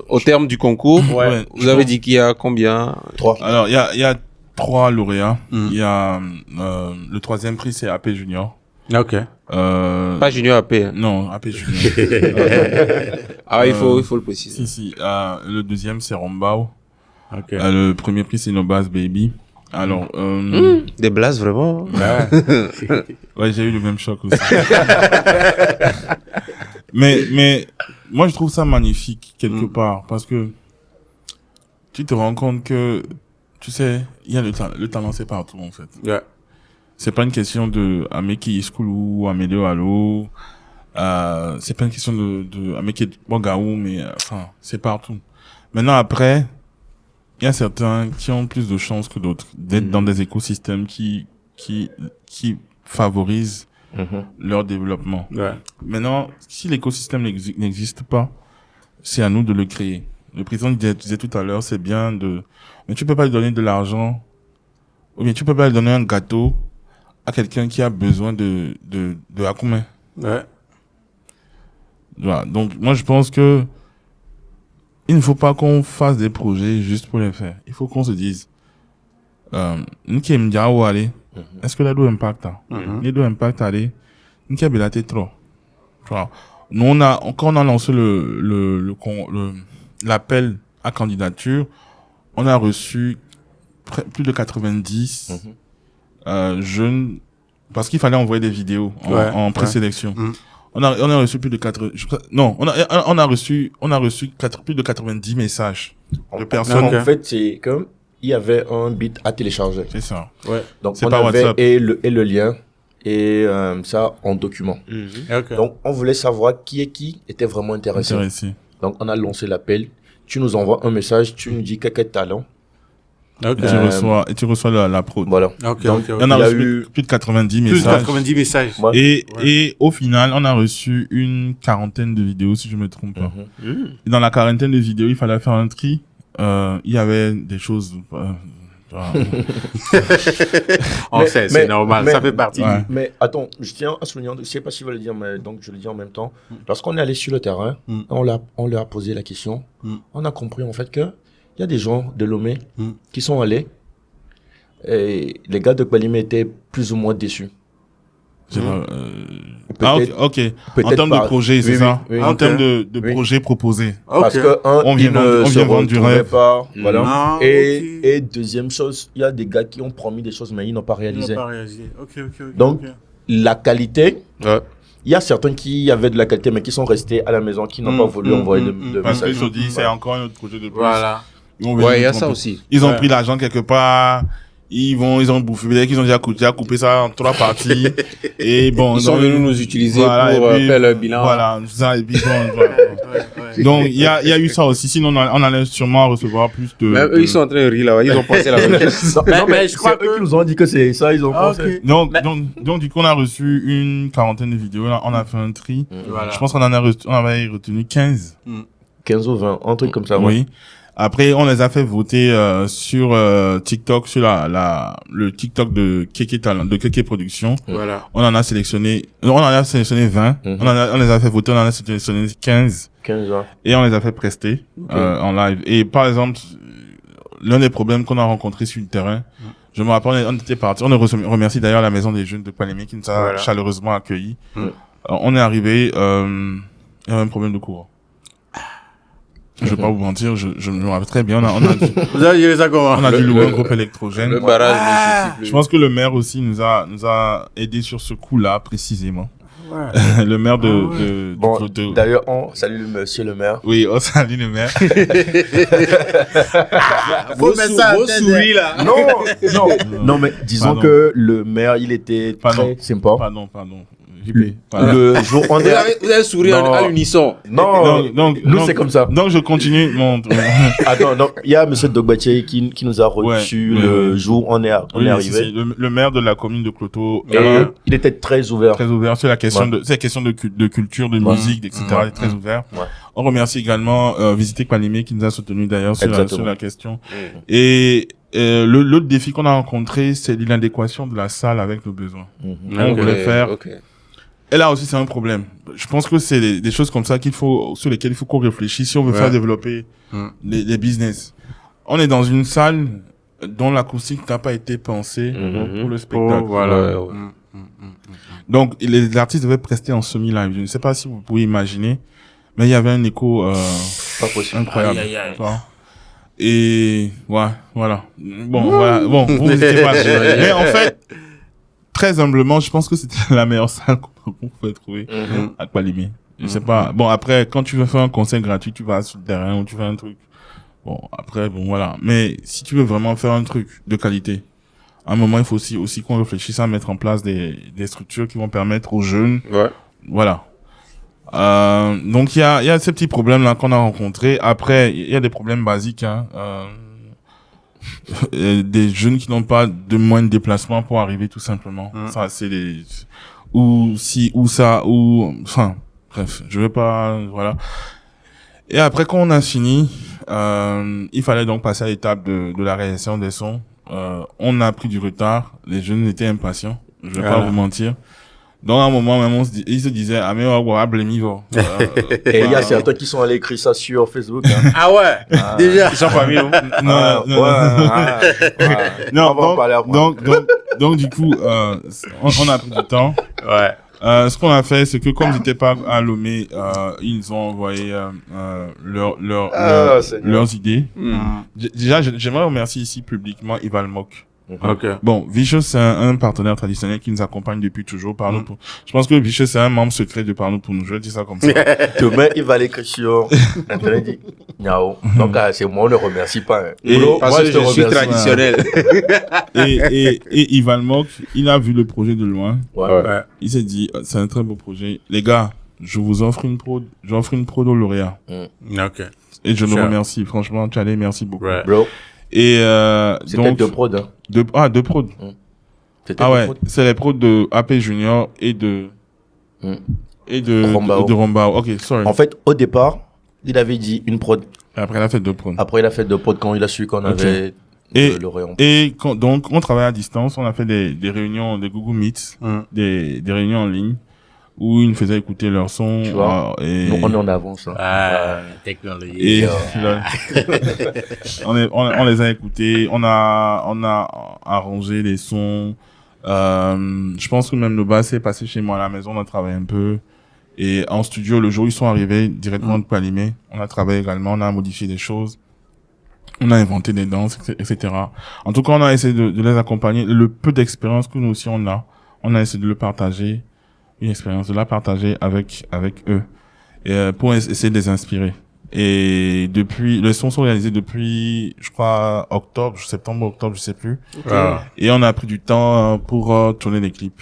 Au terme du concours, Ouais. vous avez dit qu'il y a combien? 3. Alors, il y a 3 lauréats. Il y a le 3e prix, c'est AP Junior. Ok. Pas Junior AP. Hein. Non, AP Junior. Ah, il faut le préciser. si. Le 2e, c'est Rombao. Ok. Le 1er prix, c'est Nobas Baby. Alors, Des blases, vraiment. ouais, j'ai eu le même choc aussi. mais moi, je trouve ça magnifique quelque part parce que tu te rends compte que, tu sais, il y a le talent, c'est partout en fait. Ouais. C'est pas une question de Ameki School ou Amédéo Allo. C'est pas une question de Ameki Bongaou, mais enfin, c'est partout. Maintenant, après, il y a certains qui ont plus de chances que d'autres d'être dans des écosystèmes qui favorisent leur développement. Ouais. Maintenant, si l'écosystème n'existe pas, c'est à nous de le créer. Le président disait tout à l'heure, c'est bien mais tu peux pas lui donner de l'argent, ou bien tu peux pas lui donner un gâteau à quelqu'un qui a besoin de Akume. Ouais. Voilà. Donc, moi, je pense que il ne faut pas qu'on fasse des projets juste pour les faire. Il faut qu'on se dise, Nki Mdiao allez, est-ce que la do impact a? Les do impact allez, Nki a belate trop. Voilà. Nous, quand on a lancé l'appel à candidature, on a reçu plus de 90 jeunes, parce qu'il fallait envoyer des vidéos en présélection. On a reçu plus de 80, on a reçu plus de 90 messages de personnes. En fait, c'est comme il y avait un bit à télécharger. C'est ça. Ouais. Donc, C'est on par avait WhatsApp. et le lien et ça en document. Ok. Donc, on voulait savoir qui était vraiment intéressé. Intéressé. Donc, on a lancé l'appel. Tu nous envoies un message, tu nous dis quel talent. Ok. Et tu reçois la prod. Voilà. Ok. Donc, Et on a il y a reçu eu plus de 90 Plus de messages. 90 messages. Ouais. Et au final, on a reçu une 40aine de vidéos, si je me trompe pas. Et dans la 40aine de vidéos, il fallait faire un tri. Il y avait des choses... On sait, c'est normal. Ça fait partie. Ouais. Mais attends, je tiens à souligner, je sais pas si vous le dire, mais donc je le dis en même temps. Lorsqu'on est allé sur le terrain, on leur a posé la question. On a compris en fait que il y a des gens de Lomé qui sont allés et les gars de Kpalimé étaient plus ou moins déçus. Ok. En termes de projet, c'est ça. En termes de projet proposé. Parce que on vient vendre du rêve. Pas, voilà. Et deuxième chose, il y a des gars qui ont promis des choses mais ils n'ont pas réalisé. Donc la qualité. Il y a certains qui avaient de la qualité mais qui sont restés à la maison, qui n'ont pas voulu envoyer de parce messages. qu'ils se disent c'est encore un autre projet de plus. Voilà. Ouais, il y a ça aussi. Ils ont pris l'argent quelque part. Ils ont bouffé, ils ont déjà coupé ça en 3 parties. Et bon. Ils sont venus nous utiliser pour faire leur bilan. Voilà, ça, et puis donc, il y a eu ça aussi. Sinon, on allait sûrement recevoir plus de. Mais eux, ils sont en train de rire là, ils ont pensé la même chose. Non, mais je crois eux qui nous ont dit que c'est ça, ils ont pensé. Donc, du coup, on a reçu une quarantaine de vidéos. Là, on a fait un tri. Je pense qu'on avait retenu 15. 15 ou 20, un truc comme ça. Oui. Après, on les a fait voter sur TikTok, sur le TikTok de Keke Talent, de Keke Production. Voilà. On en a sélectionné 20. On les a fait voter, on en a sélectionné 15. 15 ans. Et on les a fait prester en live. Et par exemple, l'un des problèmes qu'on a rencontrés sur le terrain, je me rappelle, on était parti. On remercie d'ailleurs la Maison des Jeunes de Kpalimé qui nous a chaleureusement accueillis. On est arrivé, il y avait un problème de courant. Je vais pas vous mentir, je me rappelle très bien. On a dû louer un groupe électrogène. Le barrage ne suffit plus. Je pense que le maire aussi nous a aidé sur ce coup-là, précisément. Le maire de d'ailleurs, on salue monsieur le maire. Oui, on salue le maire. Faut mettre ça en souris, là. Non, mais disons que le maire, il était très sympa. Pardon. Le jour on est... Vous avez souri à l'unisson. Non, nous c'est comme ça. Donc je continue mon... Attends, donc il y a monsieur Dogbatier qui nous a reçu le jour où on est arrivé. Le maire de la commune de Cloto. Il était très ouvert. Très ouvert sur la question de culture, de musique, etc. Il est très ouvert. On remercie également Visiter Kpalimé qui nous a soutenu d'ailleurs sur la question. Et l'autre défi qu'on a rencontré, c'est l'inadéquation de la salle avec nos besoins. On voulait faire... Et là aussi, c'est un problème. Je pense que c'est des choses comme ça sur lesquelles il faut qu'on réfléchisse si on veut faire développer les business. On est dans une salle dont l'acoustique n'a pas été pensée pour le spectacle. Donc, les artistes devaient prester en semi-live. Je ne sais pas si vous pouvez imaginer, mais il y avait un écho pas possible. Incroyable. Et voilà. Bon, vous n'étiez pas. Mais en fait, très humblement, je pense que c'était la meilleure salle qu'on pouvait trouver à Kpalimé. Je sais pas. Bon, après, quand tu veux faire un concert gratuit, tu vas sur le terrain ou tu fais un truc. Bon, après, voilà. Mais si tu veux vraiment faire un truc de qualité, à un moment, il faut aussi qu'on réfléchisse à mettre en place des structures qui vont permettre aux jeunes. Voilà. Donc, il y a ces petits problèmes-là qu'on a rencontrés. Après, il y a des problèmes basiques, des jeunes qui n'ont pas de moyens de déplacement pour arriver tout simplement. Ça, c'est enfin, bref, je vais pas, voilà. Et après, quand on a fini, il fallait donc passer à l'étape de la réalisation des sons. On a pris du retard. Les jeunes étaient impatients. Je vais pas vous mentir. Donc, à un moment, même, ils se disaient, mais on va blâmer, Et il y a certains qui sont allés écrire ça sur Facebook. Ah ouais? Déjà. Ils sont pas mis, Donc, du coup, on a pris du temps. Ce qu'on a fait, c'est que comme j'étais pas à Lomé, ils ont envoyé leurs idées. Déjà, j'aimerais remercier ici publiquement Ival Mok. Bon, Vicious, c'est un partenaire traditionnel qui nous accompagne depuis toujours. Je pense que Vicious, c'est un membre secret de Parle-nous pour nous. Je vais dire ça comme ça. Demain, il va aller sur Internet dit Niao. Donc, c'est moi, on ne le remercie pas. Parce que je suis traditionnel. Et Ival Mok, il a vu le projet de loin. Il s'est dit, c'est un très beau projet. Les gars, je vous offre j'offre une prod au lauréat. Et je le remercie. Franchement, Tchadé, merci beaucoup. Bro. Et c'était donc, deux prods. Deux prods. C'est les prods de AP Junior et de Rombao. Ok, sorry. En fait, au départ, il avait dit une prod. Et après, il a fait deux prods. Quand il a su qu'on avait l'Orient. Et donc, on travaille à distance. On a fait des réunions, des Google Meets, des réunions en ligne où ils nous faisaient écouter leur son. Tu vois, et nous, on est en avance. Hein. Technologie. et on les a écoutés, on a arrangé les sons. Je pense que même le bass est passé chez moi à la maison, on a travaillé un peu. Et en studio, le jour où ils sont arrivés directement de Palimé, on a travaillé également, on a modifié des choses. On a inventé des danses, etc. En tout cas, on a essayé de les accompagner. Le peu d'expérience que nous aussi on a essayé de le partager, une expérience de la partager avec eux, et pour essayer de les inspirer. Et depuis, les sons sont réalisés depuis, je crois, septembre-octobre, je sais plus. Et on a pris du temps pour tourner les clips.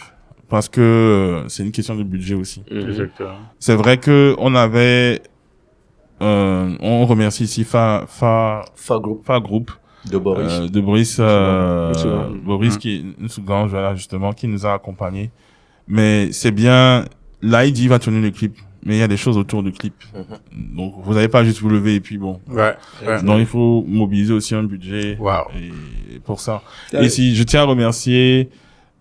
Parce que c'est une question de budget aussi. Exactement. C'est vrai que on avait, on remercie ici Fa Group De Boris. de Boris, Boris Nsougan, voilà, justement, qui nous a accompagnés. Mais c'est bien, là, il dit, il va tourner le clip. Mais il y a des choses autour du clip. Donc, vous n'allez pas juste vous lever et puis bon. Ouais. Donc, il faut mobiliser aussi un budget. Wow. Et pour ça. Et si, je tiens à remercier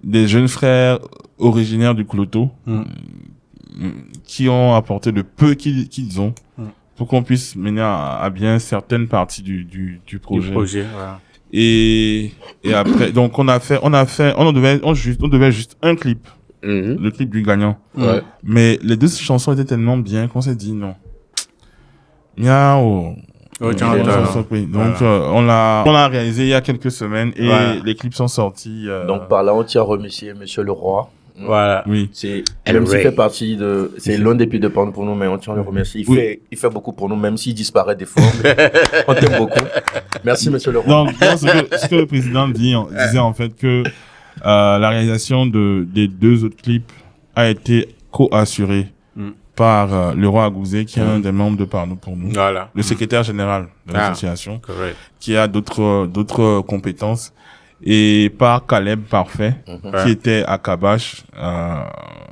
des jeunes frères originaires du Cloto, qui ont apporté le peu qu'ils ont pour qu'on puisse mener à bien certaines parties du projet. Voilà. Et après, donc on devait juste un clip, le clip du gagnant. Ouais. Mais les deux chansons étaient tellement bien qu'on s'est dit non. Miao. Donc on l'a réalisé il y a quelques semaines et les clips sont sortis. Donc par là, on tient à remercier Monsieur Leroy. Voilà. Oui. Même s'il fait partie c'est l'un des piliers pour nous, mais on tient à le remercier. Il fait beaucoup pour nous, même s'il disparaît des fois. On t'aime beaucoup. Merci, Monsieur Leroy. Donc, ce que le président disait en fait que la réalisation des deux autres clips a été co-assurée par Leroy Agouzé, qui est un des membres de Parno pour nous. Voilà. Le secrétaire général de l'association, Correct. qui a d'autres compétences. Et par Caleb Parfait, qui était à Kabash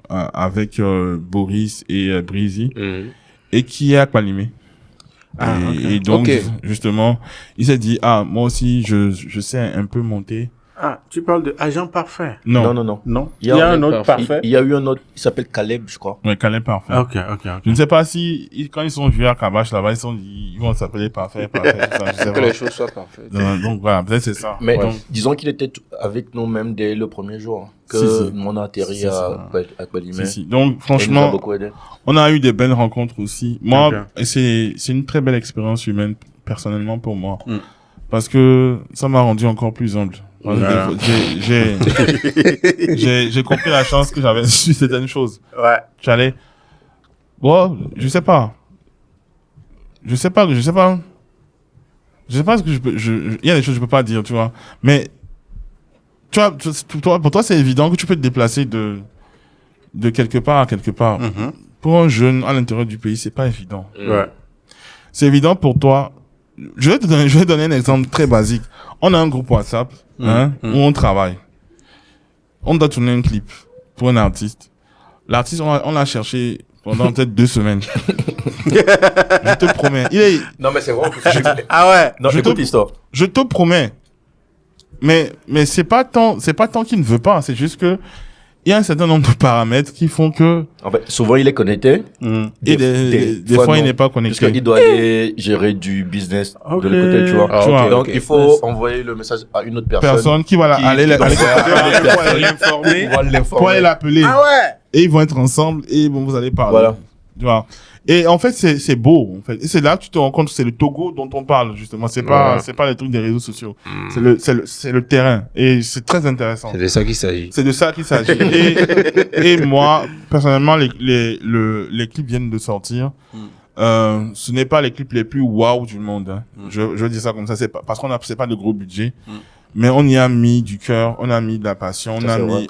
avec Boris et Breezy, et qui est à Palimé. Et donc, justement, il s'est dit, moi aussi, je sais un peu monter. Ah, tu parles de Agent Parfait? Non. Non. Il y a un autre Parfait? Il y a eu un autre, il s'appelle Caleb, je crois. Ouais, Caleb Parfait. Ok. Je ne sais pas si, quand ils sont vus à Kabash là-bas, ils vont s'appeler Parfait, tout ça, je sais Que pas. les choses soient parfaites. Donc voilà, peut-être c'est ça. Mais disons qu'il était avec nous même dès le premier jour, que on a atterri à Palimé. Donc franchement, il nous a beaucoup aidé. on a eu des belles rencontres aussi. Moi, c'est une très belle expérience humaine, personnellement, pour moi. Parce que ça m'a rendu encore plus humble. J'ai compris la chance que j'avais sur certaines choses. Ouais. Je sais pas ce que il y a des choses que je peux pas dire, tu vois. Mais, tu vois, pour toi, c'est évident que tu peux te déplacer de quelque part à quelque part. Pour un jeune à l'intérieur du pays, c'est pas évident. Ouais. C'est évident pour toi. Je vais te donner un exemple très basique. On a un groupe WhatsApp, où on travaille. On doit tourner un clip pour un artiste. L'artiste, on l'a cherché pendant peut-être 2 semaines. Je te promets. Non, mais c'est vrai. Ah ouais. Non, écoute l'histoire. Je te promets. Mais c'est pas tant qu'il ne veut pas. C'est juste que il y a un certain nombre de paramètres qui font que... En fait, souvent, il est connecté. Et des fois, il n'est pas connecté. Parce qu'il doit aller gérer du business de l'autre côté, tu vois. Donc, il faut envoyer le message à une autre personne. Qui va aller pour aller l'appeler. Ah ouais. Et ils vont être ensemble et bon, vous allez parler. Voilà. Tu vois. Et en fait, c'est beau, en fait. Et c'est là que tu te rends compte que c'est le Togo dont on parle, justement. C'est pas les trucs des réseaux sociaux. C'est le terrain. Et c'est très intéressant. C'est de ça qu'il s'agit. C'est de ça qu'il s'agit. Et moi, personnellement, les clips viennent de sortir. Ce n'est pas les clips les plus waouh du monde, hein. Je veux dire ça comme ça. C'est pas, parce c'est pas de gros budget. Mais on y a mis du cœur, on a mis de la passion,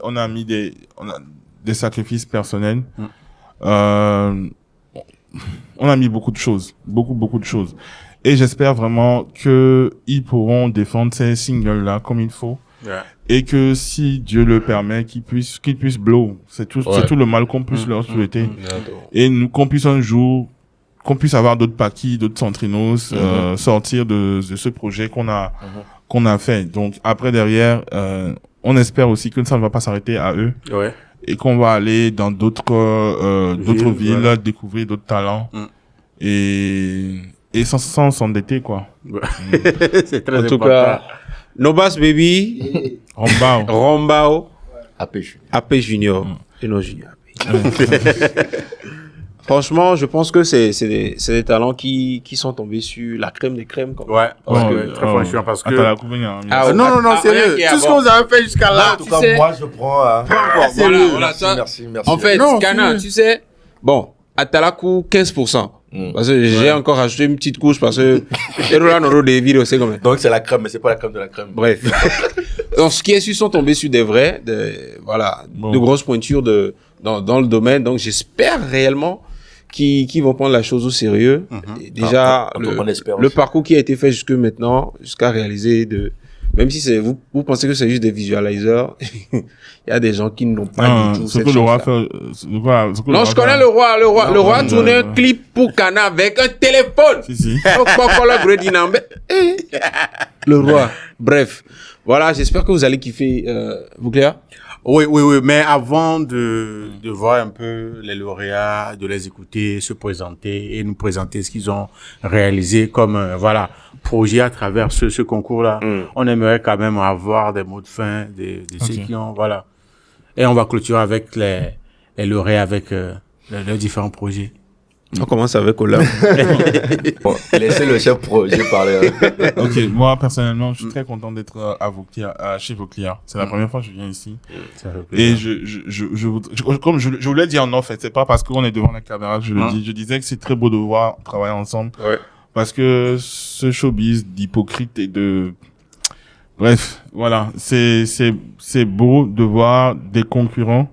on a mis des sacrifices personnels. On a mis beaucoup de choses. Beaucoup de choses. Et j'espère vraiment que ils pourront défendre ces singles-là comme il faut. Ouais. Et que si Dieu le permet, qu'ils puissent blow. C'est tout le mal qu'on puisse leur souhaiter. Et qu'on puisse un jour, qu'on puisse avoir d'autres Paki, d'autres Centrinos, sortir de ce projet qu'on a fait. Donc, après, derrière, on espère aussi que ça ne va pas s'arrêter à eux. Ouais. et qu'on va aller dans d'autres villes, voilà. découvrir d'autres talents et sans s'endetter, quoi. C'est très En tout important. cas, Nobas Baby, Rombao. Rombao, APJ. AP Junior et non Junior. Franchement, je pense que c'est des talents qui sont tombés sur la crème des crèmes. Comme Ouais, Bon, très franchement, parce que... Ah, non, sérieux. Tout ce que vous avez fait jusqu'à là, En tout cas, moi, je prends. Merci. En fait, Non, Kana, tu sais, bon, Atalaku, 15%. Parce que j'ai encore ajouté une petite couche parce que Erola Noro des vidéos, c'est comme Donc, c'est la crème, mais c'est pas la crème de la crème. Bref. Donc, ce qui est sûr sont tombés sur des vrais, de grosses pointures dans le domaine. Donc, j'espère réellement qu'ils vont prendre la chose au sérieux. Et déjà, on espère le aussi. parcours qui a été fait jusque maintenant, jusqu'à réaliser même si vous pensez que c'est juste des visualiseurs, il y a des gens qui n'ont pas du tout ce cette que le roi chance-là. fait, Non, je connais le roi. Le roi a tourné un clip pour Kana avec un téléphone. Si. Donc, pas le gros dynambe. Le roi. Bref. Voilà, j'espère que vous allez kiffer, vous, Cléa. Oui, mais avant de voir un peu les lauréats, de les écouter, se présenter et nous présenter ce qu'ils ont réalisé comme, projet à travers ce concours-là, on aimerait quand même avoir des mots de fin de ceux qui ont, Et on va clôturer avec les lauréats, avec leurs différents projets. On commence avec Ola. Bon, laissez le chef projet parler. Ok, moi personnellement, je suis très content d'être chez Vauclair. C'est la première fois que je viens ici. Ça fait Et plaisir. comme je voulais dire en fait, c'est pas parce qu'on est devant la caméra que je le dis. Je disais que c'est très beau de voir travailler ensemble. Ouais. Parce que ce showbiz d'hypocrite et bref, voilà, c'est beau de voir des concurrents,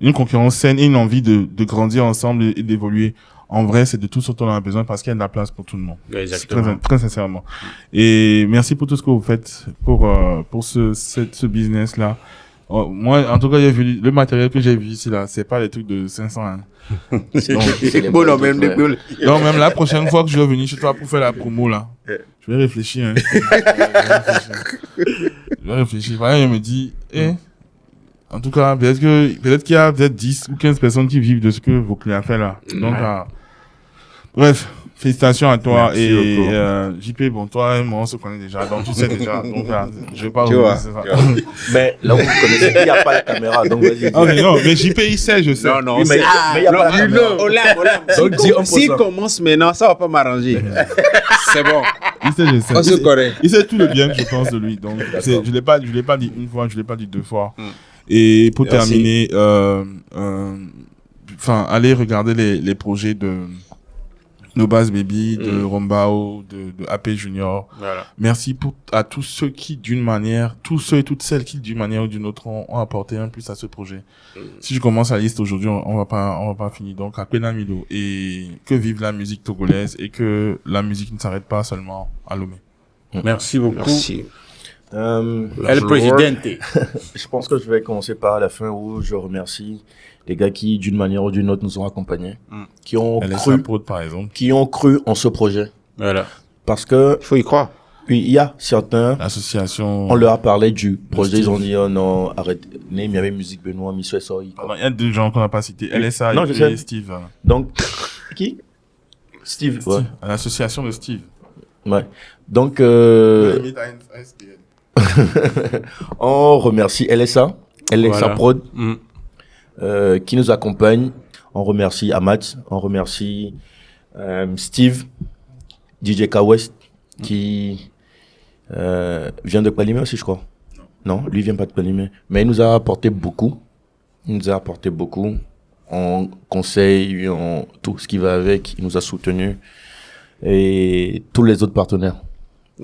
une concurrence saine et une envie de grandir ensemble et d'évoluer. En vrai, c'est de tout ce dont on a besoin parce qu'il y a de la place pour tout le monde. Exactement. Très, très sincèrement. Et merci pour tout ce que vous faites pour ce business-là. Moi, en tout cas, j'ai vu le matériel que j'ai vu ici, là, c'est pas les trucs de 500, hein. C'est Bon, non, même Non, même la prochaine fois que je vais venir chez toi pour faire la promo, là, je vais réfléchir, hein. Je vais réfléchir. Voilà, je me dis, en tout cas, peut-être qu'il y a peut-être 10 ou 15 personnes qui vivent de ce que vos clients fait là. Donc, bref, félicitations à toi. Merci et JP, bon, toi et moi, on se connaît déjà. Donc, tu sais déjà. Donc, je vais pas Tu vois. c'est ça. Mais là, vous connaissez qu'il n'y a pas la caméra, donc vas-y. Ah, mais non, mais JP, il sait, je sais. Non, Oui, mais il n'y a pas la caméra. Donc, dis 1%. S'il commence maintenant, ça va pas m'arranger. C'est bon. Il sait, je sais. On se connaît. Il sait tout le bien que je pense de lui. Donc, je l'ai pas dit une fois, je l'ai pas dit 2 fois. Et pour Merci. terminer, allez regarder les projets de Nobas Baby, de Rombao, de AP Junior. Voilà. Merci à tous ceux et toutes celles qui, d'une manière ou d'une autre, ont apporté un plus à ce projet. Si je commence la liste aujourd'hui, on va pas finir. Donc, à Milo. Et que vive la musique togolaise et que la musique ne s'arrête pas seulement à Lomé. Merci beaucoup. Merci. El Presidente. Je pense que je vais commencer par la fin où je remercie les gars qui, d'une manière ou d'une autre, nous ont accompagnés, qui ont LSA Prod, par exemple. cru en ce projet. Voilà. Parce que, Il faut y croire. oui, il y a certains, L'association. on leur a parlé du projet, Steve. ils ont dit, oh non, arrêtez. Il y avait Musique Benoît, Misso et Sori. Il y a 2 gens qu'on n'a pas cités. LSA Non, je et sais. Steve. Donc, qui? Steve, ouais. L'association de Steve. Ouais. Donc, on remercie LSA Voilà. Prod, qui nous accompagne. On remercie Amat, on remercie Steve, DJ K-West, qui vient de Palimé aussi, je crois. Non, lui vient pas de Palimé. Mais il nous a apporté beaucoup. En conseil, en tout ce qui va avec. Il nous a soutenus. Et tous les autres partenaires.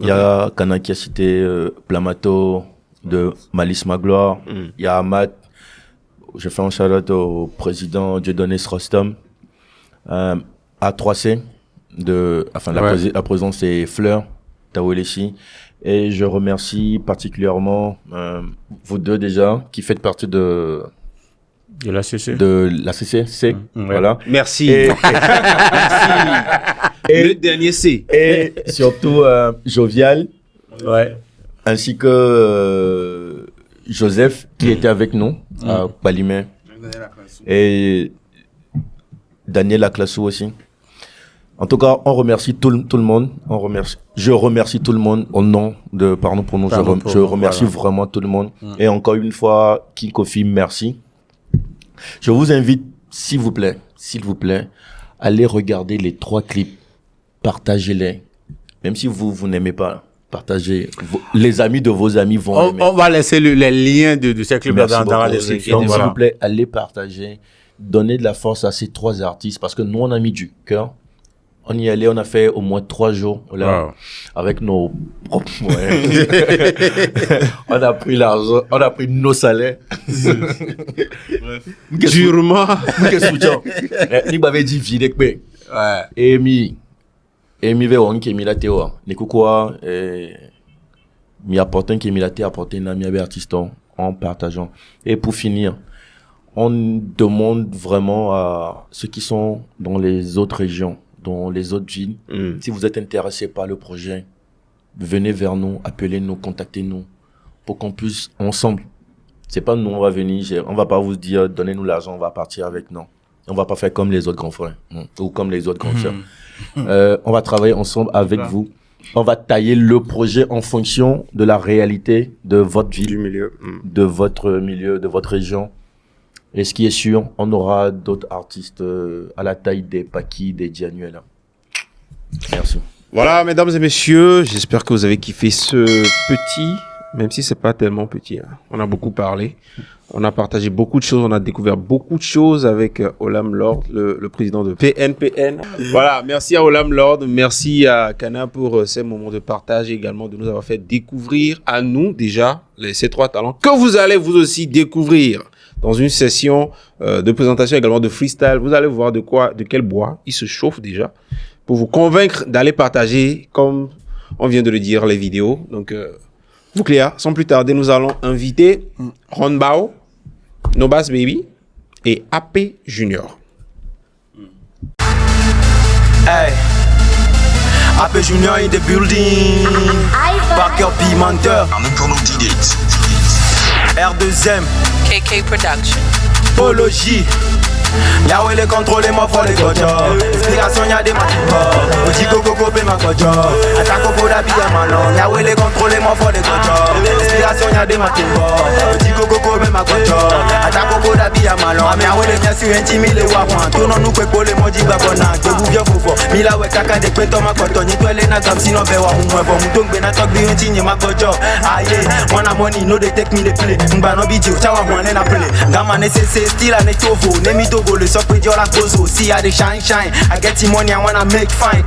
Il y a Kana qui a cité Plamato de Malice Magloire. Il y a Amat. Je fais un shout-out au président Dieudonné Srostom. A3C la présidence c'est Fleur Taweleshi. Et je remercie particulièrement vous deux déjà qui faites partie de la CC. CC. Voilà. Merci. Et le dernier C. Et surtout Jovial, ainsi que Joseph qui était avec nous à Palimé. Et Daniel Laclassou aussi. En tout cas, on remercie tout le monde. Je remercie tout le monde au nom de Pardon pour nous. Je remercie vraiment tout le monde. Et encore une fois, King Kofi, merci. Je vous invite, s'il vous plaît, allez regarder les 3 clips. Partagez-les. Même si vous n'aimez pas, partagez. Les amis de vos amis vont aimer. On va laisser les liens de ces clips dans la description. S'il vous plaît, allez partager. Donnez de la force à ces 3 artistes parce que nous, on a mis du cœur. On y allait, on a fait au moins 3 jours là, avec nos propres moyens. On a pris l'argent, on a pris nos salaires. Durement. Ni m'avait dit vide que et mi ve on qui mi la théo. Ni quoi mi apportant qui mi la théo apporter na mi artiste en partageant. Et pour finir, on demande vraiment à ceux qui sont dans les autres régions, dans les autres villes, si vous êtes intéressés par le projet, venez vers nous, appelez-nous, contactez-nous pour qu'on puisse ensemble. C'est pas nous, on va venir, on va pas vous dire donnez-nous l'argent, on va partir avec, non. On va pas faire comme les autres grands frères ou comme les autres grands sœurs. On va travailler ensemble avec vous. On va tailler le projet en fonction de la réalité de votre ville, de votre milieu, de votre région. Et ce qui est sûr, on aura d'autres artistes à la taille des Paki, des Dianuel. Merci. Voilà, mesdames et messieurs, j'espère que vous avez kiffé ce petit, même si c'est pas tellement petit. On a beaucoup parlé, on a partagé beaucoup de choses, on a découvert beaucoup de choses avec Olam Lord, le président de PNPN. Voilà, merci à Olam Lord, merci à Kana pour ces moments de partage et également de nous avoir fait découvrir à nous déjà ces 3 talents que vous allez vous aussi découvrir dans une session de présentation également de freestyle. Vous allez voir de quel bois il se chauffe déjà pour vous convaincre d'aller partager, comme on vient de le dire, les vidéos. Donc, vous Cléa, sans plus tarder, nous allons inviter Ronbao, Nobas Baby et AP Junior. Hey, AP Junior in the building. Parker P. Menteur. R2M. KK Production. Pologie. Yahweh les contrôles, moi faut les gojo. Inspiration y'a des matibos. Oti coco copé ma gojo. Attaque au poda bia malon. Yahweh les contrôles, moi faut les gojo. Inspiration y'a des matibos. Oti coco copé ma gojo. Attaque au poda bia malon. Ami Yahweh les bien sûr intimide les wawan. Tout non nous peut coller moi dit babona. Que vous bien fofo. Mila we kaka de kweto ma koto. Ni toi les na comme si non be wa mwe bo. Mudong be na tok bi unti ni ma gojo. Aye, wanna money no they take me the play. Mba no bidio chawa mwane na play. Gama ne se still a ne tovo. Ne mi to go le soc with your la gozo. See how they shine. I get the money, I wanna make fine.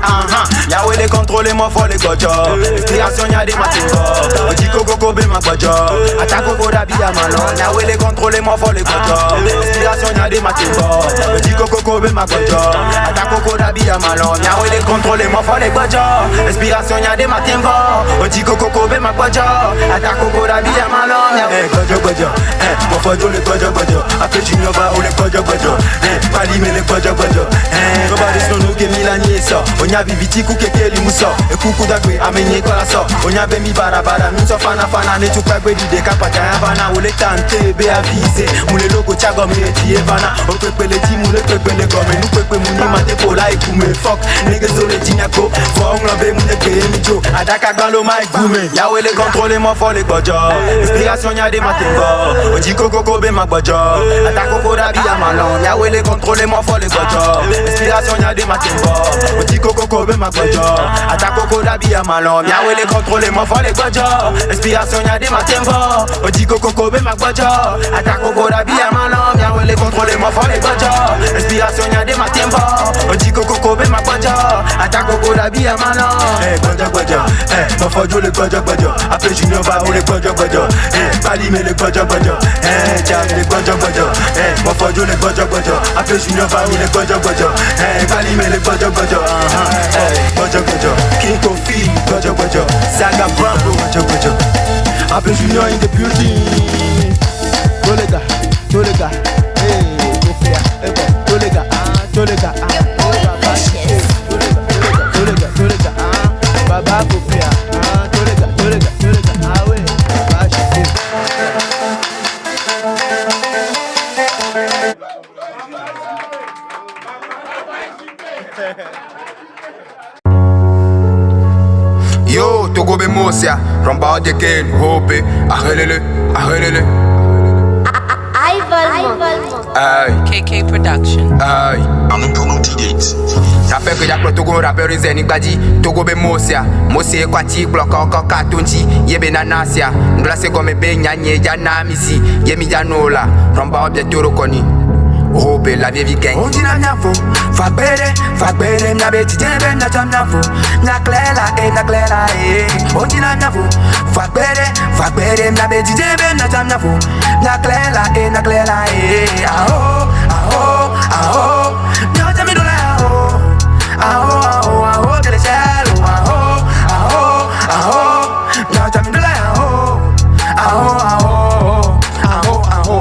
Yahweh les contrôles, moi faut les gojo. Inspiration y'a des matimbo. Oti coco cobe ma gojo. Attaque au poda bia malon. Yahweh les contrôles, moi faut les gojo. Inspiration y'a des matimbo. Oti coco cobe ma gojo. Attaque au poda bia malon. Yahweh les contrôles, moi faut les gojo. Inspiration y'a des matimbo. Oti coco cobe ma gojo. Attaque au poda bia malon. Eh gojo. Moi faut jouer le gojo. Après Junior va ou le gojo. Pali me le gojo. Robade son nou ke milani eso. Onya bibiti ku keke li muso. E kuku dagwe amenye kwa la so. Onya be mi barabara minso fana ne tukwa gwe di deka pata ya vana. Ole tante be avise. Mule logo chago me eti evana. Okwepe le ti mule kwepe le gome. Nu kwepe muni mate pola e kume fuck. Nege so le tinyako. Fong lobe mune ke emijo. Adaka gbalo ma e gume. Yahweh le contrôle moi faut les gojo. Inspiration y'a des matembo. Oji koko kobe ma gojo. Atako koda bia malon. Yahweh les contrôle moi faut les gojo. Inspiration y'a des matimbo. Oti coco cobe ma gojo. Attaque au koda bia malon. Yahweh les contrôles, moi faut les gojo. Inspiration y'a des matimbo. Oti coco cobe ma gojo. Attaque au koda bia malon. Yahweh les contrôles, moi faut les gojo. Inspiration y'a des matimbo. Oti coco cobe ma gojo. Attaque au koda bia malon. Eh gojo. Moi faut jouer le gojo. Après Junior va ou le gojo. Pali me le gojo. Jam le gojo. Moi faut jouer le gojo. Après Junior va ou le gojo. Pali me le gojo. Gojo. King Kofi, gojo. Saga Brambo, gojo. Après Junior in the building. Tolega. Hey, Kofi, Tolega. Tolega. Baba Kofi, Tolega. Ah ouais, Baba Yo, Togo be mosia, Ramba de Ken, Hope, Arrelele. KK Production. En pour nous date. Rappelle que y'a que Togo rappeur Zeni Gbadi, Togo be mosia, Mosie Kwati, Bloka Katunchi, Yebe Nanasia, Ndula se comme be nyanye Yana Misi, Yemi Janola, Ramba de Torokoni. Hope la vieille gang. On dit na nyafo, fagbere, na beti jebe na jam nyafo, na klela On dit na nyafo, fagbere, na beti jebe na jam nyafo, na klela Aho, nyota mi dola aho, tele shelo aho, nyota mi dola aho,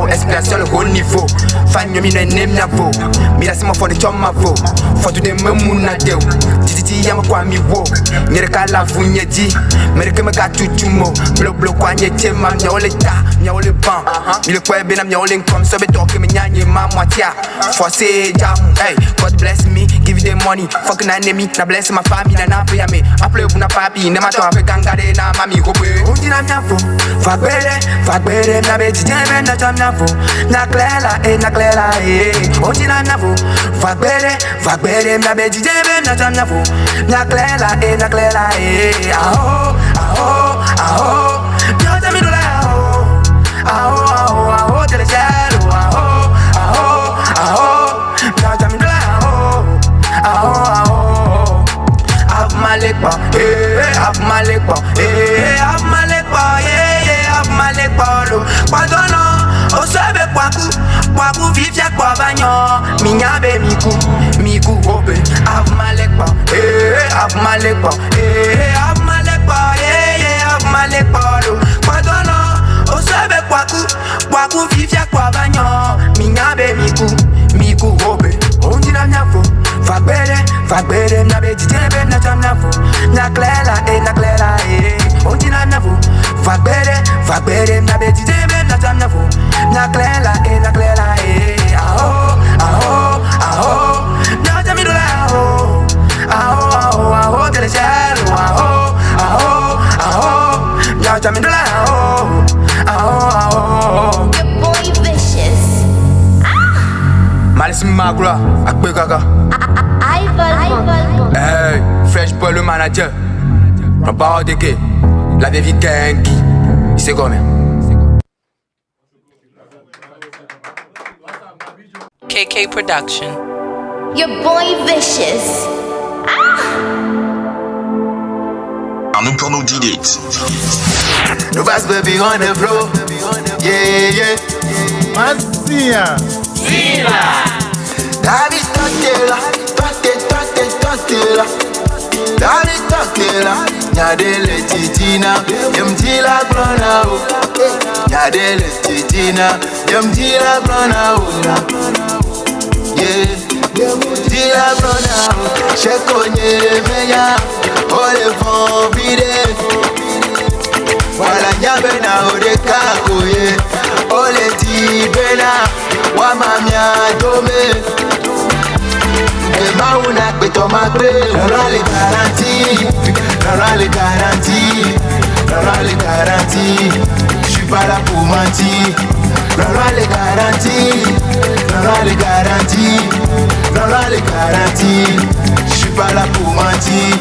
explication le haut niveau. Fan yo mi no name na vo. Mi la sima for the chom ma vo. For to the memu na deu. Titi yama kwa mi wo. Nyere ka la vunye di. Mere ke me ka tutumo. Blo kwa nye tema mnya ole ta, mnya ole ban. Mi le kwa be na mnya ole nkom so be talk me nyanye ma mwatia. For say jam, hey, God bless me, give you the money. Fuck na enemy, na bless my family na pay me. I play bu na papi, ne ma to ape gangade na mami hope. Unti na mnyafo. Fagbere na be jebe na jam nyafo. Na klela Oji na nafo, fagbere, na beji jebe na jam nafo. Na klela aho, nyota mi dola aho, tele shelo aho, nyota mi dola aho. Have my leg bar, have my leg bar, have my leg bar, Padono, o sabe kwaku vivia kwa banyo, minya be miku hope. Have my leg bar, have my leg bar, have my leg bar, Padono, o sabe kwaku vivia kwa banyo, minya be miku hope. Onji na nyafo, fagbere, na beji jebe na jam nyafo, na klela Onji na nyafo, fagbere, na beji jebe na jam nyafo, na klela aho, nyota mi dola aho, tele shelo aho, nyota mi dola aho. Your boy vicious. Malice Magura, Akbe Gaga. Hey, Fresh Boy le manager. Ramba de Ken, la vieille gang. C'est comme KK Production. Your boy vicious. Pour nous date. No pass baby on the floor. Yeah. Mazia. David Totela. David Totela. Nyadele titina. Yemtila brona. Nyadele titina. Yemtila brona. Yeah. Yemtila brona. Sheko nyemeya. Ole fon vide. Wala nyabe na odeka koye. Ole ti bena. Wamamia dome. Mauna peto magbe. Lora les garanties. J'suis pas là pour mentir. Lora les garanties. J'suis pas là pour mentir.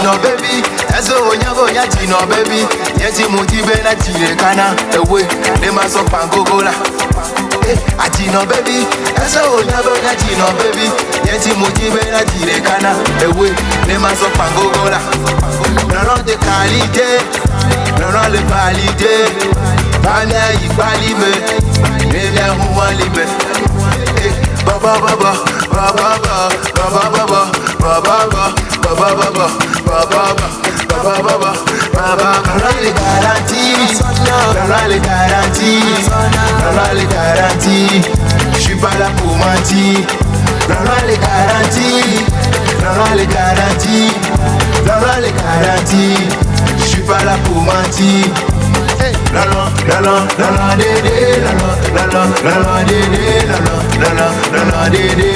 No baby, eso onya tino baby. Yeti motive na tire kana ewe. De maso pangogola. Atino baby, eso onya tino baby. Yeti motive na tire kana ewe. De maso pangogola. Non de qualité, non le validé. Bana ibalime, nele hualime. Baba. Les garanties. Je suis pas là pour mentir. Les garanties. non, les garanties. Non, les garanties. Je suis pas là pour mentir. Non, dédé, non, dédé, non, dédé, non, dédé,